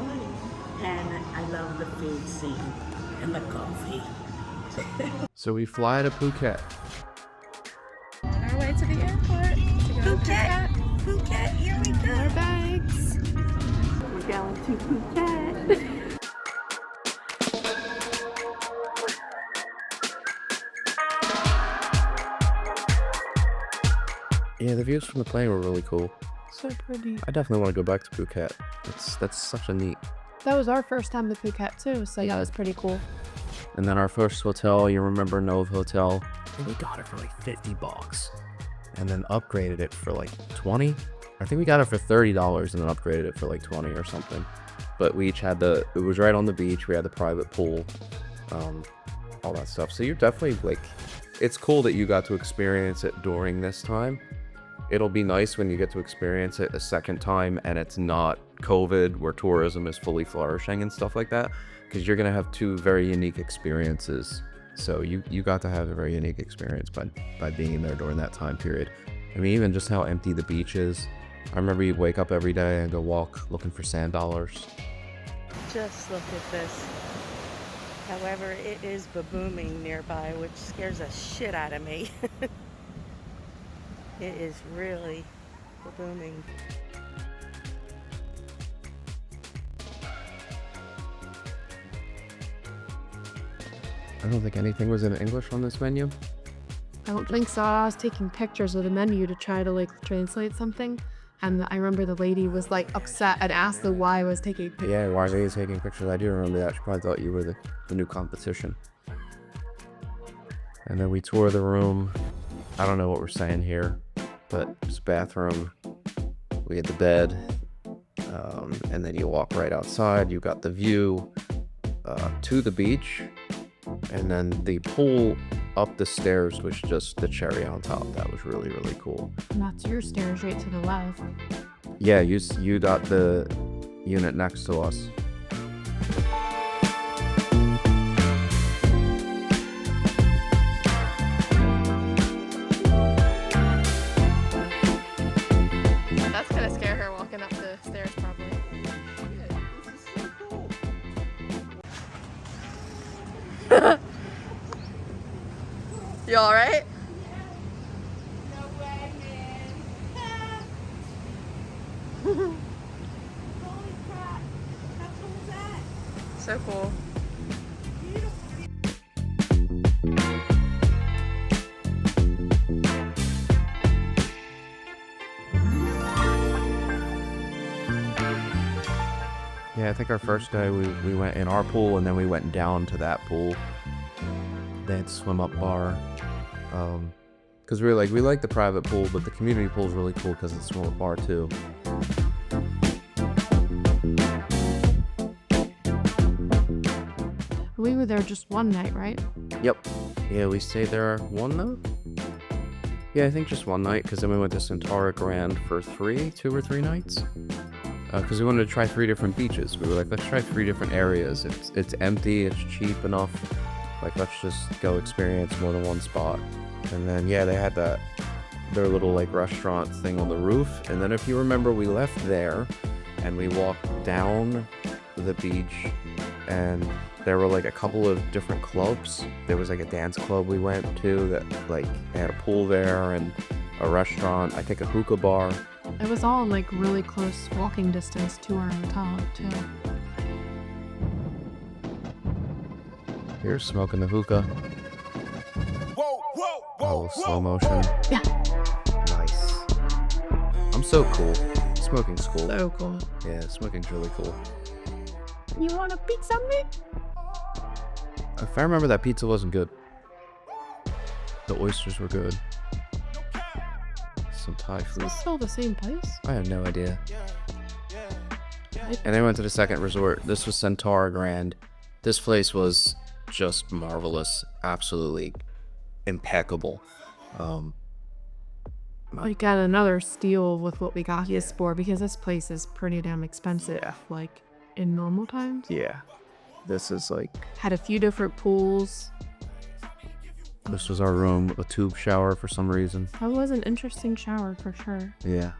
And I love the food scene and the coffee. So we fly to Phuket. On our way to the airport to go to Phuket. Phuket, here we go. Our bags. We're going to Phuket. Yeah, the views from the plane were really cool. So pretty. I definitely want to go back to Phuket. That's such a neat. That was our first time to Phuket too, so yeah, it was pretty cool. And then our first hotel, you remember Novotel? And we got it for like $50. And then upgraded it for like 20. I think we got it for $30 and then upgraded it for like 20 or something. But we each had it was right on the beach. We had the private pool, all that stuff. So you're definitely like, it's cool that you got to experience it during this time. It'll be nice when you get to experience it a second time and it's not COVID where tourism is fully flourishing and stuff like that, because you're gonna have two very unique experiences. So you got to have a very unique experience by being there during that time period. I mean, even just how empty the beach is. I remember you'd wake up every day and go walk looking for sand dollars. Just look at this. However, it is ba-booming nearby, which scares the shit out of me. It is really ba-booming. I don't think anything was in English on this menu. I don't think so. I was taking pictures of the menu to try to like translate something. And I remember the lady was like upset and asked the why I was taking pictures. Yeah, why are you taking pictures? I do remember that. She probably thought you were the new competition. And then we tour the room. I don't know what we're saying here, but it's bathroom. We had the bed. And then you walk right outside. You got the view to the beach. And then the pool up the stairs was just the cherry on top. That was really, really cool. And that's your stairs right to the left. Yeah, you got the unit next to us. That's gonna scare her walking up the stairs probably. You alright? No way, man. Holy crap. How cool is that? So cool. Yeah, I think our first day we went in our pool and then we went down to that pool. They had swim up bar. Because we like the private pool, but the community pool is really cool because it's swim up bar too. We were there just one night, right? Yep. Yeah, we stayed there one night? Yeah, I think just one night, because then we went to Centara Grand for 2 or 3 nights. Because we wanted to try 3 different beaches. We were like, let's try 3 different areas. It's empty, it's cheap enough. Like, let's just go experience more than one spot. And then, yeah, they had their little, like, restaurant thing on the roof. And then if you remember, we left there, and we walked down the beach, and There were like a couple of different clubs. There was like a dance club we went to that like they had a pool there and a restaurant. I think a hookah bar. It was all like really close walking distance to our hotel too. Here's smoking the hookah. Oh, slow motion. Yeah. Nice. I'm so cool. Smoking's cool. So cool. Yeah, smoking's really cool. You want a pizza, Nick? If I remember, that pizza wasn't good. The oysters were good. Some Thai food. Is this still the same place? I have no idea. And then we went to the second resort. This was Centara Grand. This place was just marvelous. Absolutely impeccable. We got another steal with what we got this for because this place is pretty damn expensive. Like in normal times. Yeah. This is like... Had a few different pools. This was our room. A tube shower for some reason. That was an interesting shower for sure. Yeah.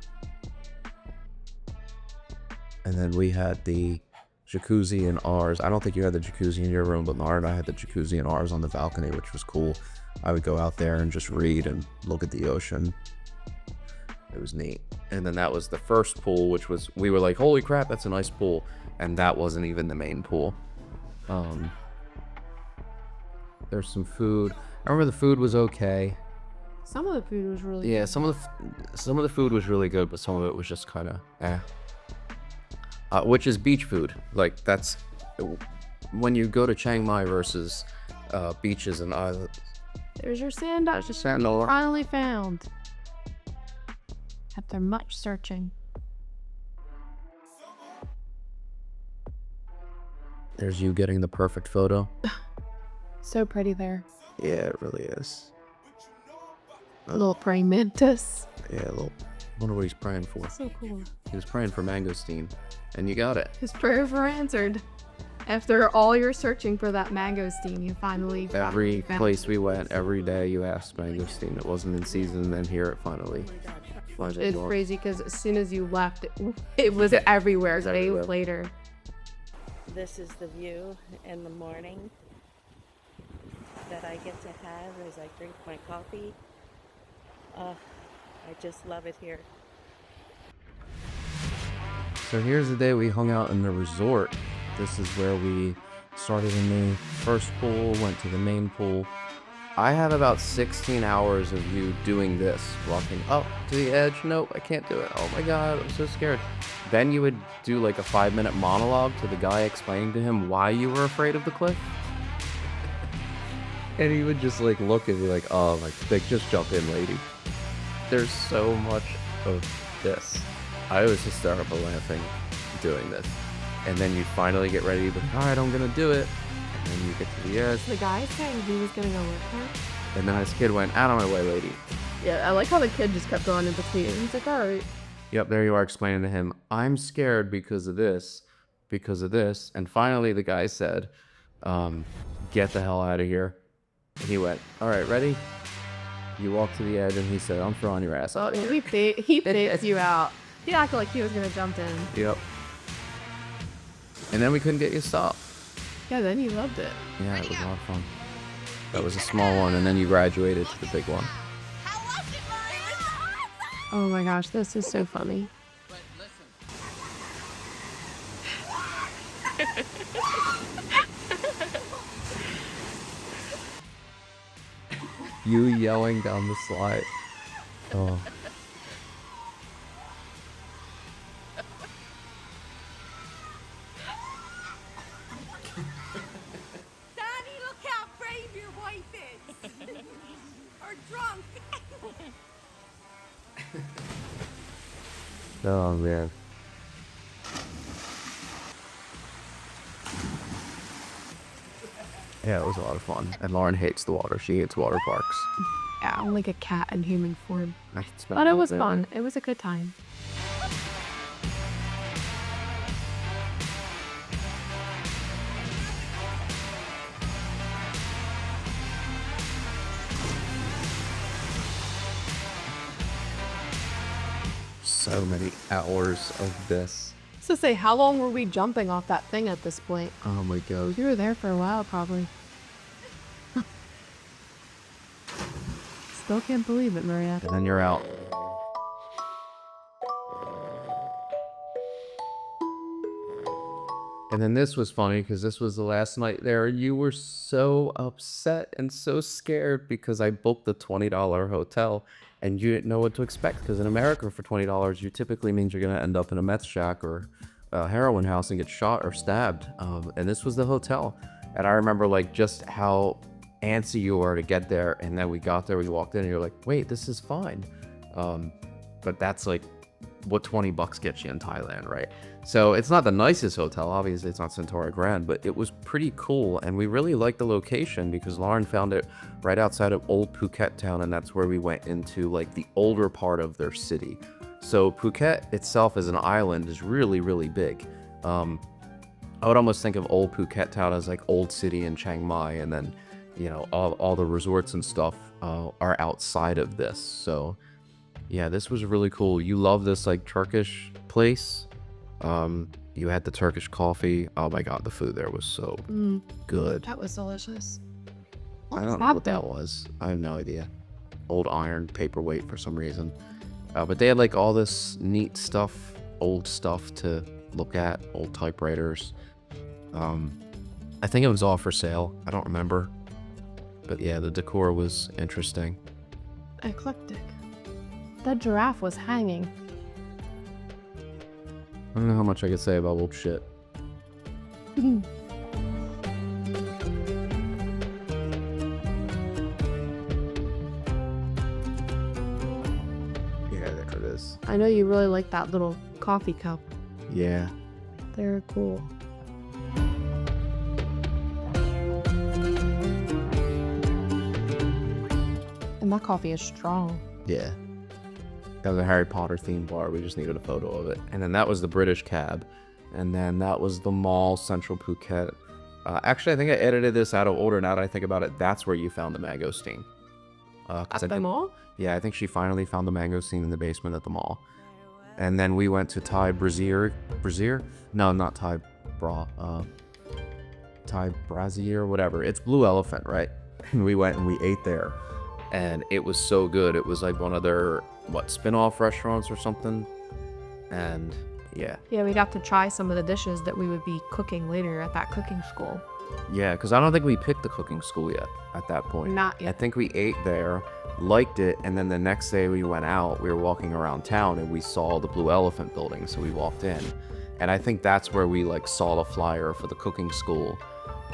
And then we had the jacuzzi in ours. I don't think you had the jacuzzi in your room, but Nara and I had the jacuzzi in ours on the balcony, which was cool. I would go out there and just read and look at the ocean. It was neat. And then that was the first pool, which was, we were like, holy crap, that's a nice pool. And that wasn't even the main pool. There's some food. I remember the food was okay. Some of the food was really Yeah, good. some of the food was really good, but some of it was just kind of which is beach food. Like that's when you go to Chiang Mai versus beaches and islands. There's your sand dog. Just sand dollar. Finally found. After much searching. There's you getting the perfect photo. So pretty there. Yeah, it really is. A little praying mantis. Yeah, a little. Wonder what he's praying for. So cool. He was praying for mangosteen, and you got it. His prayers were answered. After all your searching for that mangosteen, you finally Every found place we went, every day you asked mangosteen. It wasn't in season, and then here it finally. It's crazy because as soon as you left, it was everywhere days later. This is the view in the morning that I get to have as I drink my coffee. I just love it here. So here's the day we hung out in the resort. This is where we started in the first pool, went to the main pool. I have about 16 hours of you doing this, walking up to the edge. Nope, I can't do it. Oh my God, I'm so scared. Then you would do like a 5-minute monologue to the guy explaining to him why you were afraid of the cliff. And he would just like look at you like, oh, like just jump in, lady. There's so much of this. I was hysterical laughing doing this. And then you finally get ready to be like, all right, I'm gonna do it. And then you get to the edge. The guy saying he was gonna go with her. And then this kid went, out of my way, lady. Yeah, I like how the kid just kept going in between. He's like, all right. Yep, there you are explaining to him, I'm scared because of this. And finally the guy said, get the hell out of here. And he went, all right, ready? You walk to the edge and he said, I'm throwing your ass out. He faked you out. He acted like he was gonna jump in. Yep. And then we couldn't get you to stop. Yeah, then he loved it. Yeah, it was a lot of fun. That was a small one, and then you graduated to the big one. Oh my gosh, this is so funny. You yelling down the slide. Oh. Daddy, look how brave your wife is. Or drunk. Oh, man. Yeah, it was a lot of fun. And Lauren hates the water. She hates water parks. Yeah, I'm like a cat in human form. I can smell But it was it. fun. It was a good time. So many hours of this. So say, how long were we jumping off that thing at this point? Oh my god. You were there for a while, probably. Still can't believe it, Maria. And then you're out. And then this was funny because this was the last night there. You were so upset and so scared because I booked the $20 hotel and you didn't know what to expect. Because in America, for $20, you typically means you're going to end up in a meth shack or a heroin house and get shot or stabbed. And this was the hotel. And I remember like just how antsy you were to get there. And then we got there, we walked in and you're like, wait, this is fine. But that's like what 20 bucks gets you in Thailand, right? So it's not the nicest hotel, obviously it's not Centara Grand, but it was pretty cool, and we really liked the location because Lauren found it right outside of Old Phuket town, and that's where we went into like the older part of their city. So Phuket itself as an island is really, really big. I would almost think of Old Phuket town as like Old City in Chiang Mai, and then, you know, all the resorts and stuff are outside of this. So yeah, this was really cool. You love this like Turkish place. You had the Turkish coffee. Oh my god, the food there was so good. That was delicious. I don't know what that was. I have no idea. Old iron paperweight for some reason. But they had like all this neat stuff, old stuff to look at, old typewriters. I think it was all for sale. I don't remember. But yeah, the decor was interesting. Eclectic. That giraffe was hanging. I don't know how much I could say about old shit. Mm-hmm. Yeah, there it is. I know you really like that little coffee cup. Yeah. They're cool. And that coffee is strong. Yeah. That was a Harry Potter themed bar. We just needed a photo of it. And then that was the British cab. And then that was the mall, Central Phuket. Actually, I think I edited this out of order. Now that I think about it, that's where you found the mangosteen. At the mall? Yeah, I think she finally found the mangosteen in the basement at the mall. And then we went to Thai Brazier. Brazier? No, not Thai Bra. Thai Brazier, whatever. It's Blue Elephant, right? And we went and we ate there. And it was so good. It was like one of their, spin-off restaurants or something. And yeah. Yeah, we got to try some of the dishes that we would be cooking later at that cooking school. Yeah, because I don't think we picked the cooking school yet at that point. Not yet. I think we ate there, liked it, and then the next day we went out, we were walking around town and we saw the Blue Elephant building, so we walked in. And I think that's where we saw the flyer for the cooking school.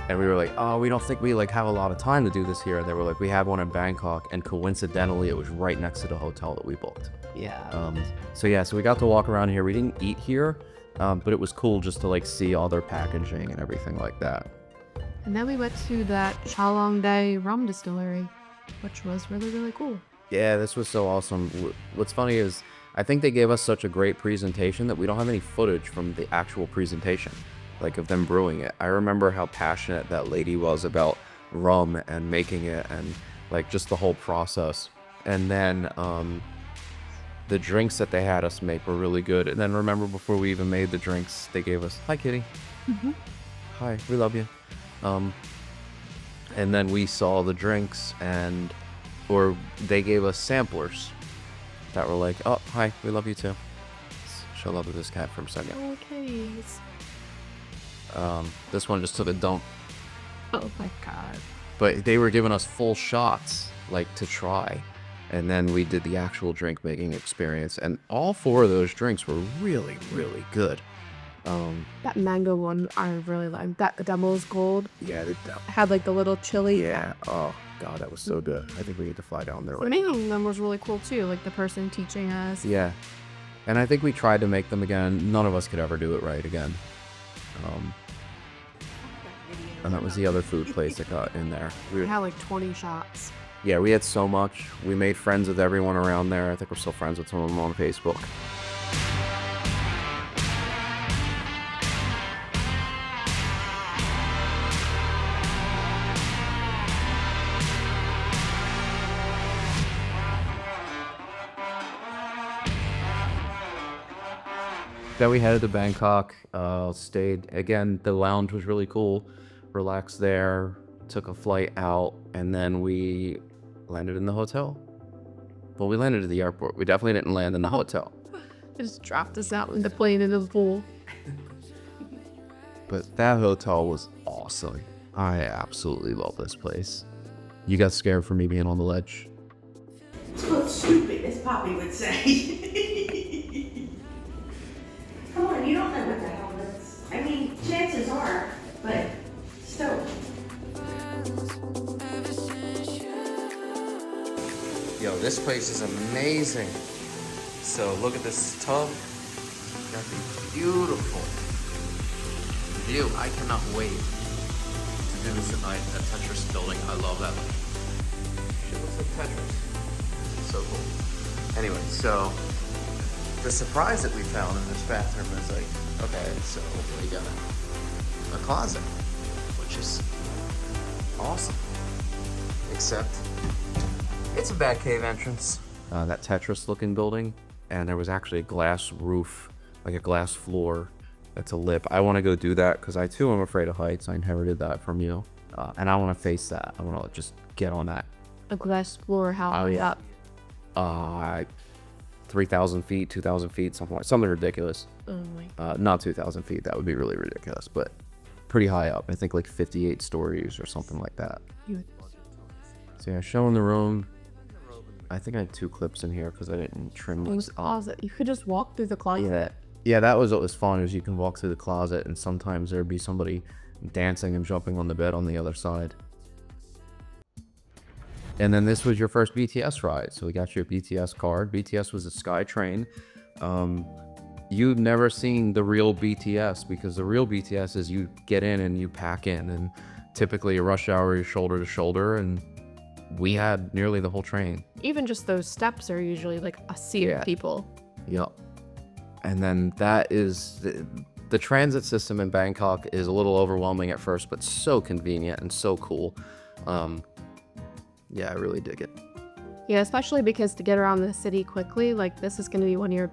And we were like, oh, we don't think we have a lot of time to do this here. And they were like, we have one in Bangkok, and coincidentally it was right next to the hotel that we booked. Yeah. So we got to walk around here. We didn't eat here, but it was cool just to see all their packaging and everything like that. And then we went to that Chalong Bay rum distillery, which was really, really cool. Yeah, this was so awesome. What's funny is I think they gave us such a great presentation that we don't have any footage from the actual presentation, of them brewing it. I remember how passionate that lady was about rum and making it and just the whole process. And then the drinks that they had us make were really good. And then remember, before we even made the drinks, they gave us, hi kitty. Mm-hmm. Hi, we love you. And then we saw the drinks or they gave us samplers that were like, oh, hi, we love you too. She'll love this cat for a second. Oh, kitties. This one just took a dump. Oh my god. But they were giving us full shots, to try. And then we did the actual drink making experience. And all 4 of those drinks were really, really good. That mango one I really liked. That devil's gold. Yeah, had the little chili. Yeah. Oh god, that was so good. I think we need to fly down there. The making them was really cool too. The person teaching us. Yeah. And I think we tried to make them again. None of us could ever do it right again. And that was the other food place that got in there. We had 20 shots. Yeah, we had so much. We made friends with everyone around there. I think we're still friends with some of them on Facebook. Then we headed to Bangkok, stayed, again, the lounge was really cool, relaxed there, took a flight out, and then we landed in the hotel. Well, we landed at the airport. We definitely didn't land in the hotel. They just dropped us out in the plane into the pool. But that hotel was awesome. I absolutely love this place. You got scared for me being on the ledge? Well, stupid, as Poppy would say. Come on, you don't know what the hell this. I mean, chances are, but still. Yo, this place is amazing. So look at this tub. Got the beautiful view. I cannot wait to do this at night at Tetris building. I love that. Shit looks like Tetris. So cool. Anyway, so the surprise that we found in this bathroom is like, okay, so we got a closet, which is awesome. Except it's a bad cave entrance. That Tetris looking building, and there was actually a glass roof, like a glass floor that's a lip. I want to go do that because I too am afraid of heights. I inherited that from you. And I want to face that. I want to just get on that. A glass floor, how high up? 3,000 feet, 2,000 feet, something ridiculous. Oh my. Not 2,000 feet. That would be really ridiculous, but pretty high up. I think like 58 stories or something like that. So yeah, showing the room. I think I had 2 clips in here because I didn't trim It was closet. You could just walk through the closet. Yeah, that was what was fun, is you can walk through the closet and sometimes there'd be somebody dancing and jumping on the bed on the other side. And then this was your first BTS ride. So we got your BTS card. BTS was a sky train. You've never seen the real BTS, because the real BTS is you get in and you pack in, and typically a rush hour is shoulder to shoulder, and we had nearly the whole train. Even just those steps are usually like a sea of people. Yep. And then that is the transit system in Bangkok is a little overwhelming at first, but so convenient and so cool. Yeah, I really dig it. Yeah, especially because to get around the city quickly, like this is going to be one of your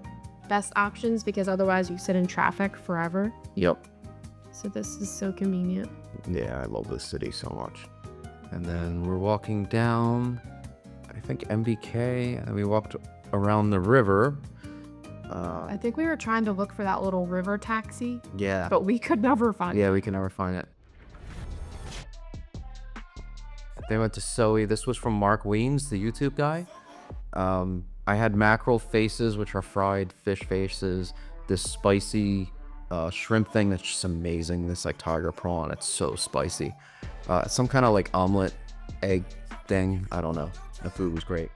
best options, because otherwise you sit in traffic forever. Yep. So this is so convenient. Yeah, I love this city so much. And then we're walking down, I think MBK, and we walked around the river. I think we were trying to look for that little river taxi. Yeah. But we could never find it. Yeah, we can never find it. They went to Soei. This was from Mark Weens, the YouTube guy. I had mackerel faces, which are fried fish faces. This spicy shrimp thing that's just amazing. This like tiger prawn. It's so spicy. Some kind of like omelet egg thing. I don't know. The food was great.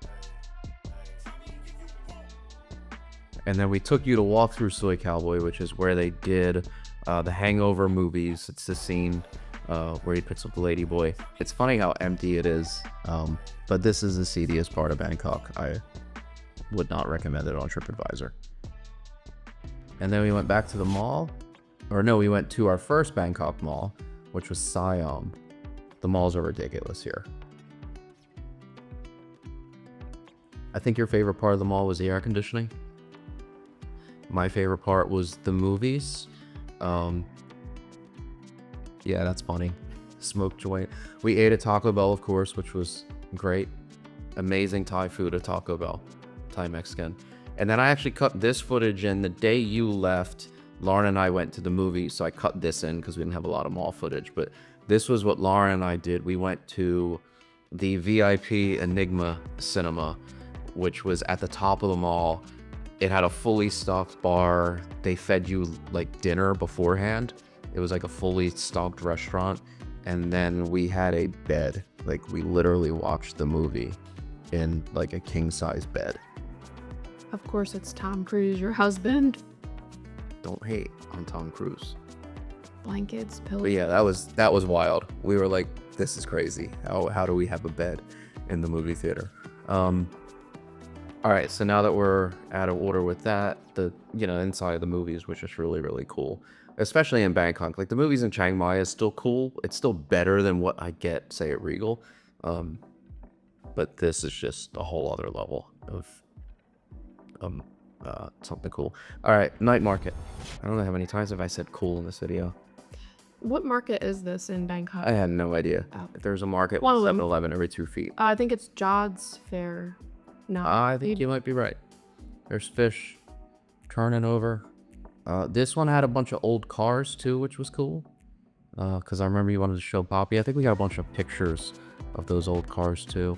And then we took you to walk through Soi Cowboy, which is where they did the Hangover movies. It's the scene where he picks up the lady boy. It's funny how empty it is, but this is the seediest part of Bangkok. I would not recommend it on TripAdvisor. And then we went back to the mall. Or no, we went to our first Bangkok mall, which was Siam. The malls are ridiculous here. I think your favorite part of the mall was the air conditioning. My favorite part was the movies. Yeah, that's funny. Smoked joint. We ate at Taco Bell, of course, which was great. Amazing Thai food at Taco Bell. Thai Mexican. And then I actually cut this footage in the day you left. Lauren and I went to the movie, so I cut this in because we didn't have a lot of mall footage. But this was what Lauren and I did. We went to the VIP Enigma Cinema, which was at the top of the mall. It had a fully stocked bar. They fed you like dinner beforehand. It was like a fully stocked restaurant. And then we had a bed. Like we literally watched the movie in like a king size bed. Of course, it's Tom Cruise, your husband. Don't hate on Tom Cruise. Blankets, pillows. But yeah, that was wild. We were like, this is crazy. How do we have a bed in the movie theater? All right, so now that we're out of order with that, the inside of the movies, which is really, really cool, especially in Bangkok. Like the movies in Chiang Mai is still cool. It's still better than what I get, say, at Regal. But this is just a whole other level of something cool. All right, night market. I don't know how many times have I said cool in this video. What market is this in Bangkok? I had no idea. Oh. There's a market One of with them. 7-Eleven every 2 feet. I think it's Jod's Fair. No. I think you might be right. There's fish turning over. This one had a bunch of old cars too, which was cool. Because I remember you wanted to show Poppy. I think we got a bunch of pictures of those old cars too.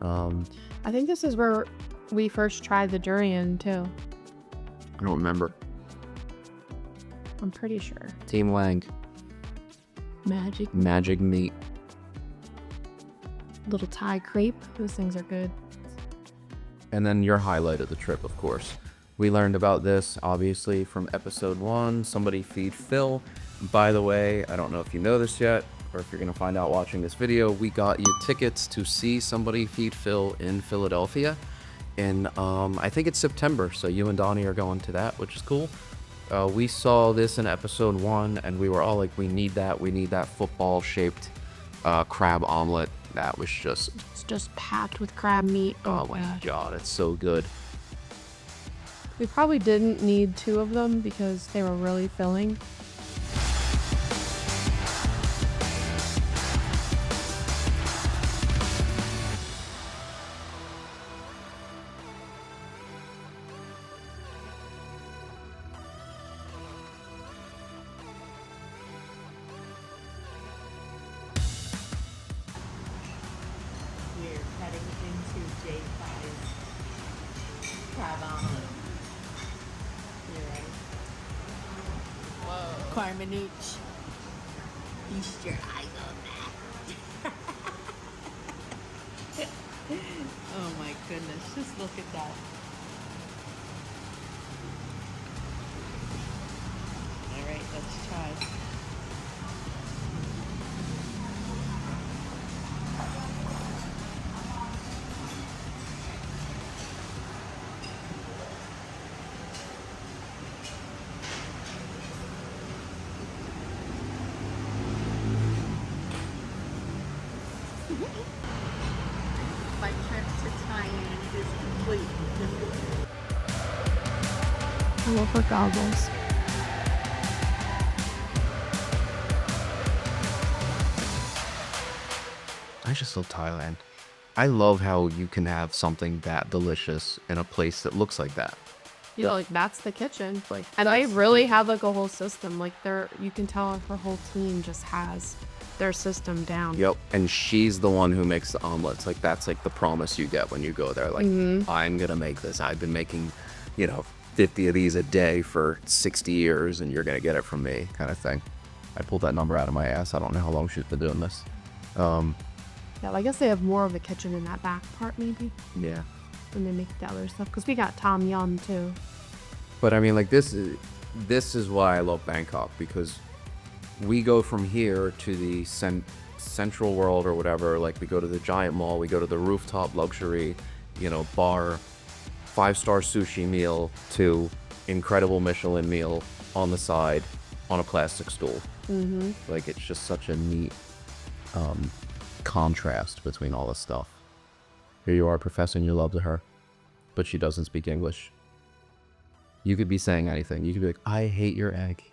I think this is where we first tried the durian too. I don't remember. I'm pretty sure. Team Lang. Magic meat. Little Thai crepe. Those things are good. And then your highlight of the trip, of course. We learned about this, obviously, from episode 1. Somebody feed Phil. By the way, I don't know if you know this yet, or if you're going to find out watching this video, we got you tickets to see Somebody Feed Phil in Philadelphia. And I think it's September, so you and Donnie are going to that, which is cool. We saw this in episode 1, and we were all like, we need that football-shaped crab omelet. That was just... It's just packed with crab meat. Oh my god, it's so good. We probably didn't need 2 of them because they were really filling. We're heading into J5's crab omelet. You ready? Whoa. Carmenuch. Feast your eyes on that. Oh my goodness, just look at that. Alright, let's try. My trip to Thailand is complete. I love her goggles. I just love Thailand. I love how you can have something that delicious in a place that looks like that. Yeah, like that's the kitchen. Like, and I really have like a whole system. Like you can tell her whole team just has their system down. Yep, and she's the one who makes the omelets. Like that's like the promise you get when you go there. Like I'm gonna make this. I've been making, 50 of these a day for 60 years, and you're gonna get it from me, kind of thing. I pulled that number out of my ass. I don't know how long she's been doing this. Yeah, well, I guess they have more of a kitchen in that back part, maybe, Yeah, when they make the other stuff. Because we got tom yum too. but I mean, like this is why I love Bangkok, because we go from here to the central world or whatever. Like we go to the giant mall, we go to the rooftop luxury, bar, 5-star sushi meal to incredible Michelin meal on the side on a plastic stool. Like it's just such a neat contrast between all this stuff. Here you are professing your love to her, but she doesn't speak English. You could be saying anything. You could be like, I hate your egg.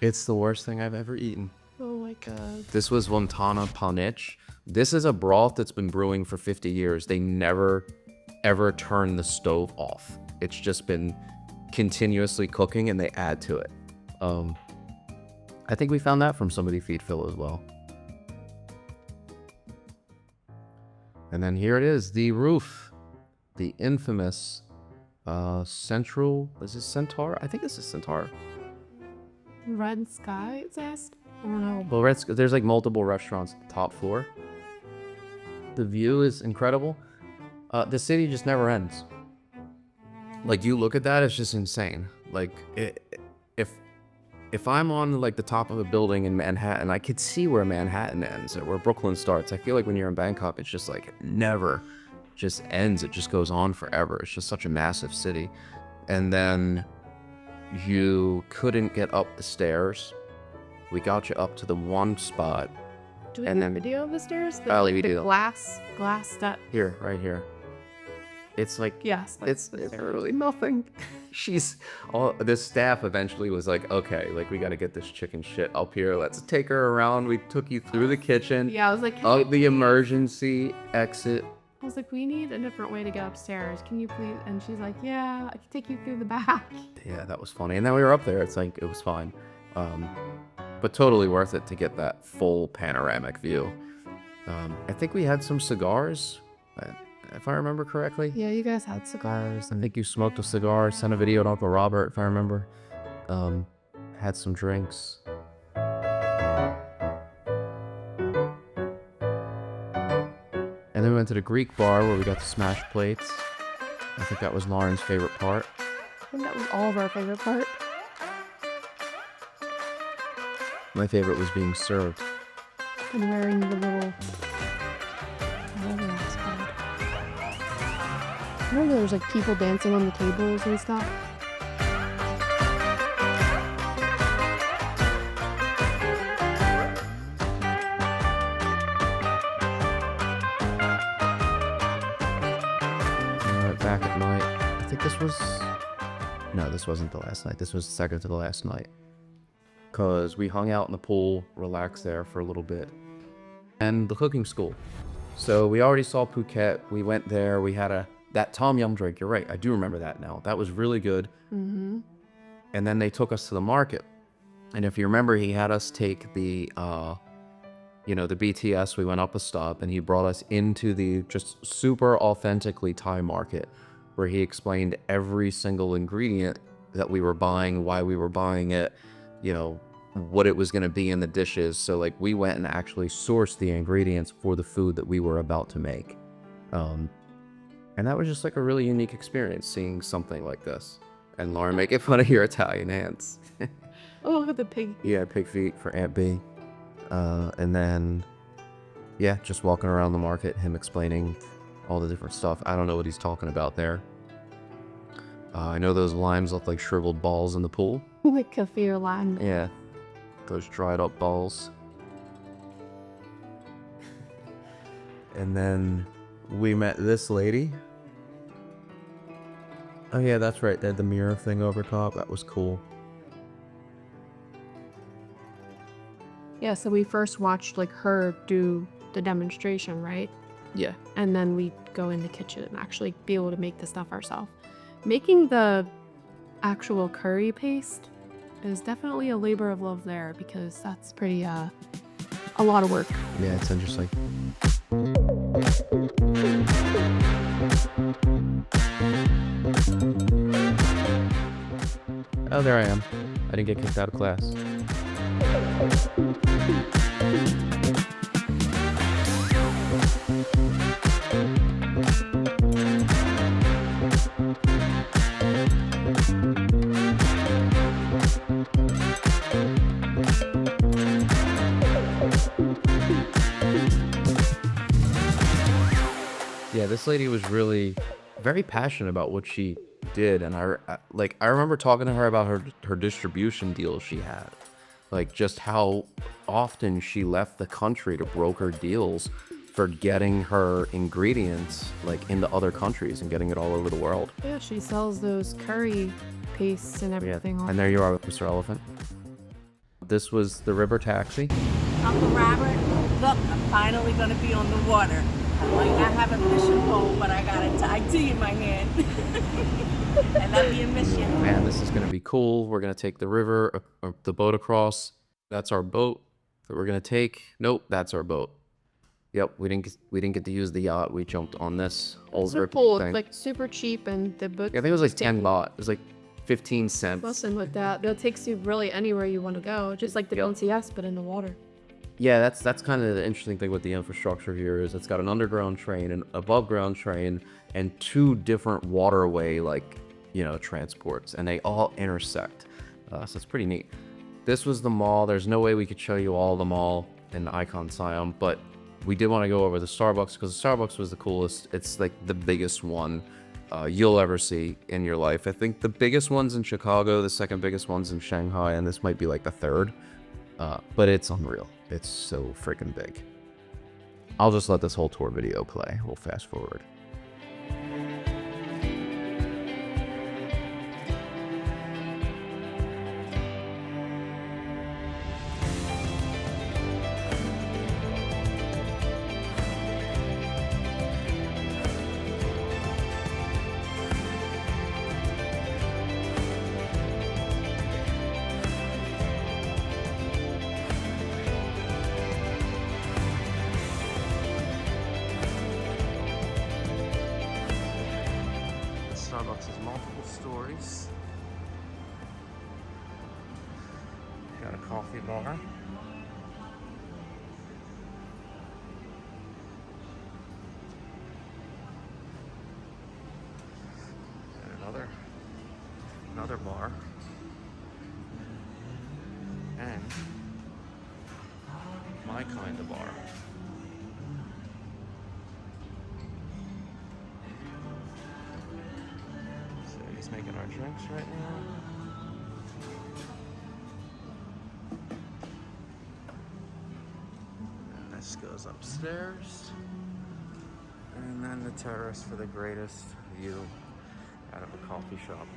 It's the worst thing I've ever eaten. Oh my god. This was Wattana Panich. This is a broth that's been brewing for 50 years. They never, ever turn the stove off. It's just been continuously cooking, and they add to it. I think we found that from Somebody Feed Phil as well. And then here it is, the roof. The infamous Central, is this Centara? I think this is Centara. Red Sky, it says? I don't know. Well, there's like multiple restaurants at the top floor. The view is incredible. The city just never ends. Like you look at that, it's just insane. Like if I'm on like the top of a building in Manhattan, I could see where Manhattan ends or where Brooklyn starts. I feel like when you're in Bangkok, it's just like it never just ends. It just goes on forever. It's just such a massive city. And then you couldn't get up the stairs. We got you up to the one spot. Do we and have a then- video of the stairs? I'll leave you to. Glass step. Here, right here. it's like, Yes, it's literally nothing. this staff eventually was like, okay, like we got to get this chicken shit up here. Let's take her around. We took you through the kitchen. Yeah, I was like, Out the emergency exit. I was like, we need a different way to get upstairs. Can you please? And she's like, yeah, I can take you through the back. Yeah, that was funny. And then we were up there. It's like, it was fine. But totally worth it to get that full panoramic view. I think we had some cigars, if I remember correctly. Yeah, you guys had cigars. I think you smoked a cigar, sent a video to Uncle Robert, if I remember. Had some drinks. And then we went to the Greek bar where we got to smash plates. I think that was Lauren's favorite part. I think that was all of our favorite part. My favorite was being served. And wearing the little, whatever that's called. I remember there was like people dancing on the tables and stuff. Back at night. I think this was... No, this wasn't the last night. This was the second to the last night. Because we hung out in the pool, relaxed there for a little bit. And the cooking school. So we already saw Phuket. We went there. We had that Tom Yum drink. You're right. I do remember that now. That was really good. Mm-hmm. And then they took us to the market. And if you remember, he had us take the BTS. We went up a stop and he brought us into the just super authentically Thai market where he explained every single ingredient that we were buying, why we were buying it, what it was going to be in the dishes. So like we went and actually sourced the ingredients for the food that we were about to make. And that was just like a really unique experience seeing something like this. And Lauren making fun of your Italian hands. Oh, look at the pig. Yeah, pig feet for Aunt B. And then, yeah, just walking around the market, him explaining all the different stuff. I don't know what he's talking about there. I know those limes look like shriveled balls in the pool. Like kaffir lime. Yeah, those dried up balls. And then we met this lady. Oh yeah, that's right. They had the mirror thing over top. That was cool. Yeah, so we first watched like her do the demonstration, right? Yeah. And then we go in the kitchen and actually be able to make the stuff ourselves. Making the actual curry paste is definitely a labor of love there because that's pretty a lot of work. Yeah, it's interesting. Oh, there I am. I didn't get kicked out of class. Yeah, this lady was really very passionate about what she did, and I remember talking to her about her distribution deals she had, like just how often she left the country to broker deals for getting her ingredients like into other countries and getting it all over the world. Yeah, she sells those curry pastes and everything. Yeah. And there you are with Mr. Elephant. This was the river taxi. Uncle Robert, look, I'm finally gonna be on the water. I might not have a fishing pole, but I got a Thai tea in my hand. And that'll be a mission. Man, this is gonna be cool. We're gonna take the river, the boat across. That's our boat that we're gonna take. Nope, that's our boat. Yep, we didn't get to use the yacht. We jumped on this old The rip pool, thing. like super cheap, and the boat. Yeah, I think it was like 10 baht. It was like 15 cents. Bussin' with that. It takes you really anywhere you want to go, just like the BTS, but in the water. Yeah, that's kind of the interesting thing with the infrastructure here is it's got an underground train, an above ground train, and two different waterway transports, and they all intersect. So it's pretty neat. This was the mall. There's no way we could show you all the mall in IconSiam, but we did want to go over the Starbucks because the Starbucks was the coolest. It's like the biggest one you'll ever see in your life. I think the biggest one's in Chicago, the second biggest one's in Shanghai, and this might be like the third. But it's unreal. It's so freaking big. I'll just let this whole tour video play. We'll fast forward. Starbucks has multiple stories. Got a coffee bar. And another bar. And my kind of bar. So he's making our drinks right now. And this goes upstairs. And then the terrace for the greatest view out of a coffee shop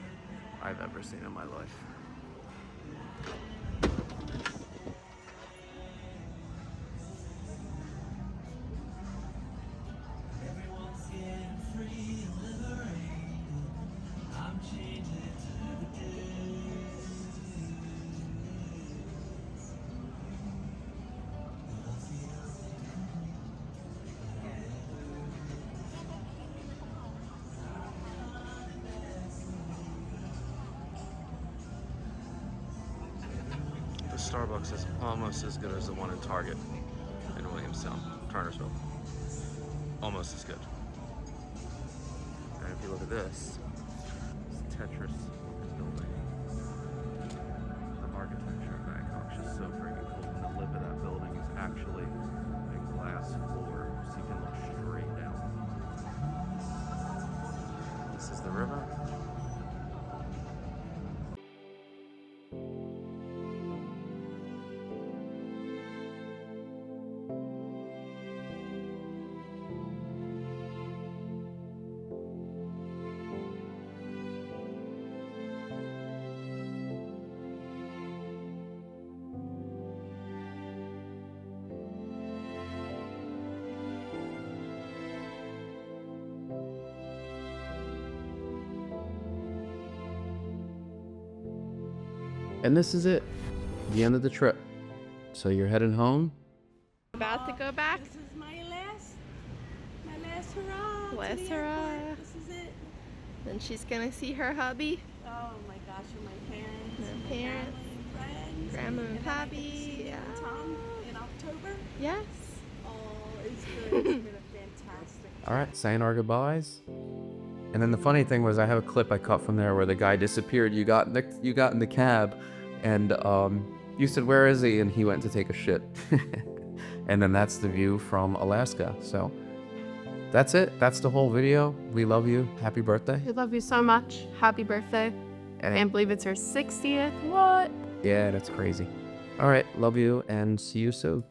I've ever seen in my life. Starbucks is almost as good as the one in Target in Williamstown, Turnersville. Almost as good. And if you look at this, it's Tetris building. The architecture in Bangkok is just so freaking cool. And the lip of that building is actually a glass floor, so you can look straight down. This is the river. And this is it, the end of the trip. So you're heading home? About to go back. This is my last hurrah. Last to the hurrah. airport. This is it. Then she's gonna see her hubby, Oh my gosh, and my parents. her and parents, my family, friends. grandma and then I get to Pappy. see Yeah. Tom in October. Yes. Oh, it's good. It's been a fantastic. All right, saying our goodbyes. And then the funny thing was I have a clip I cut from there where the guy disappeared. You got in the cab and you said, "Where is he?" And he went to take a shit. And then that's the view from Alaska. So that's it. That's the whole video. We love you. Happy birthday. We love you so much. Happy birthday. And Can't believe it's her 60th. What? yeah, that's crazy. All right, love you and see you soon.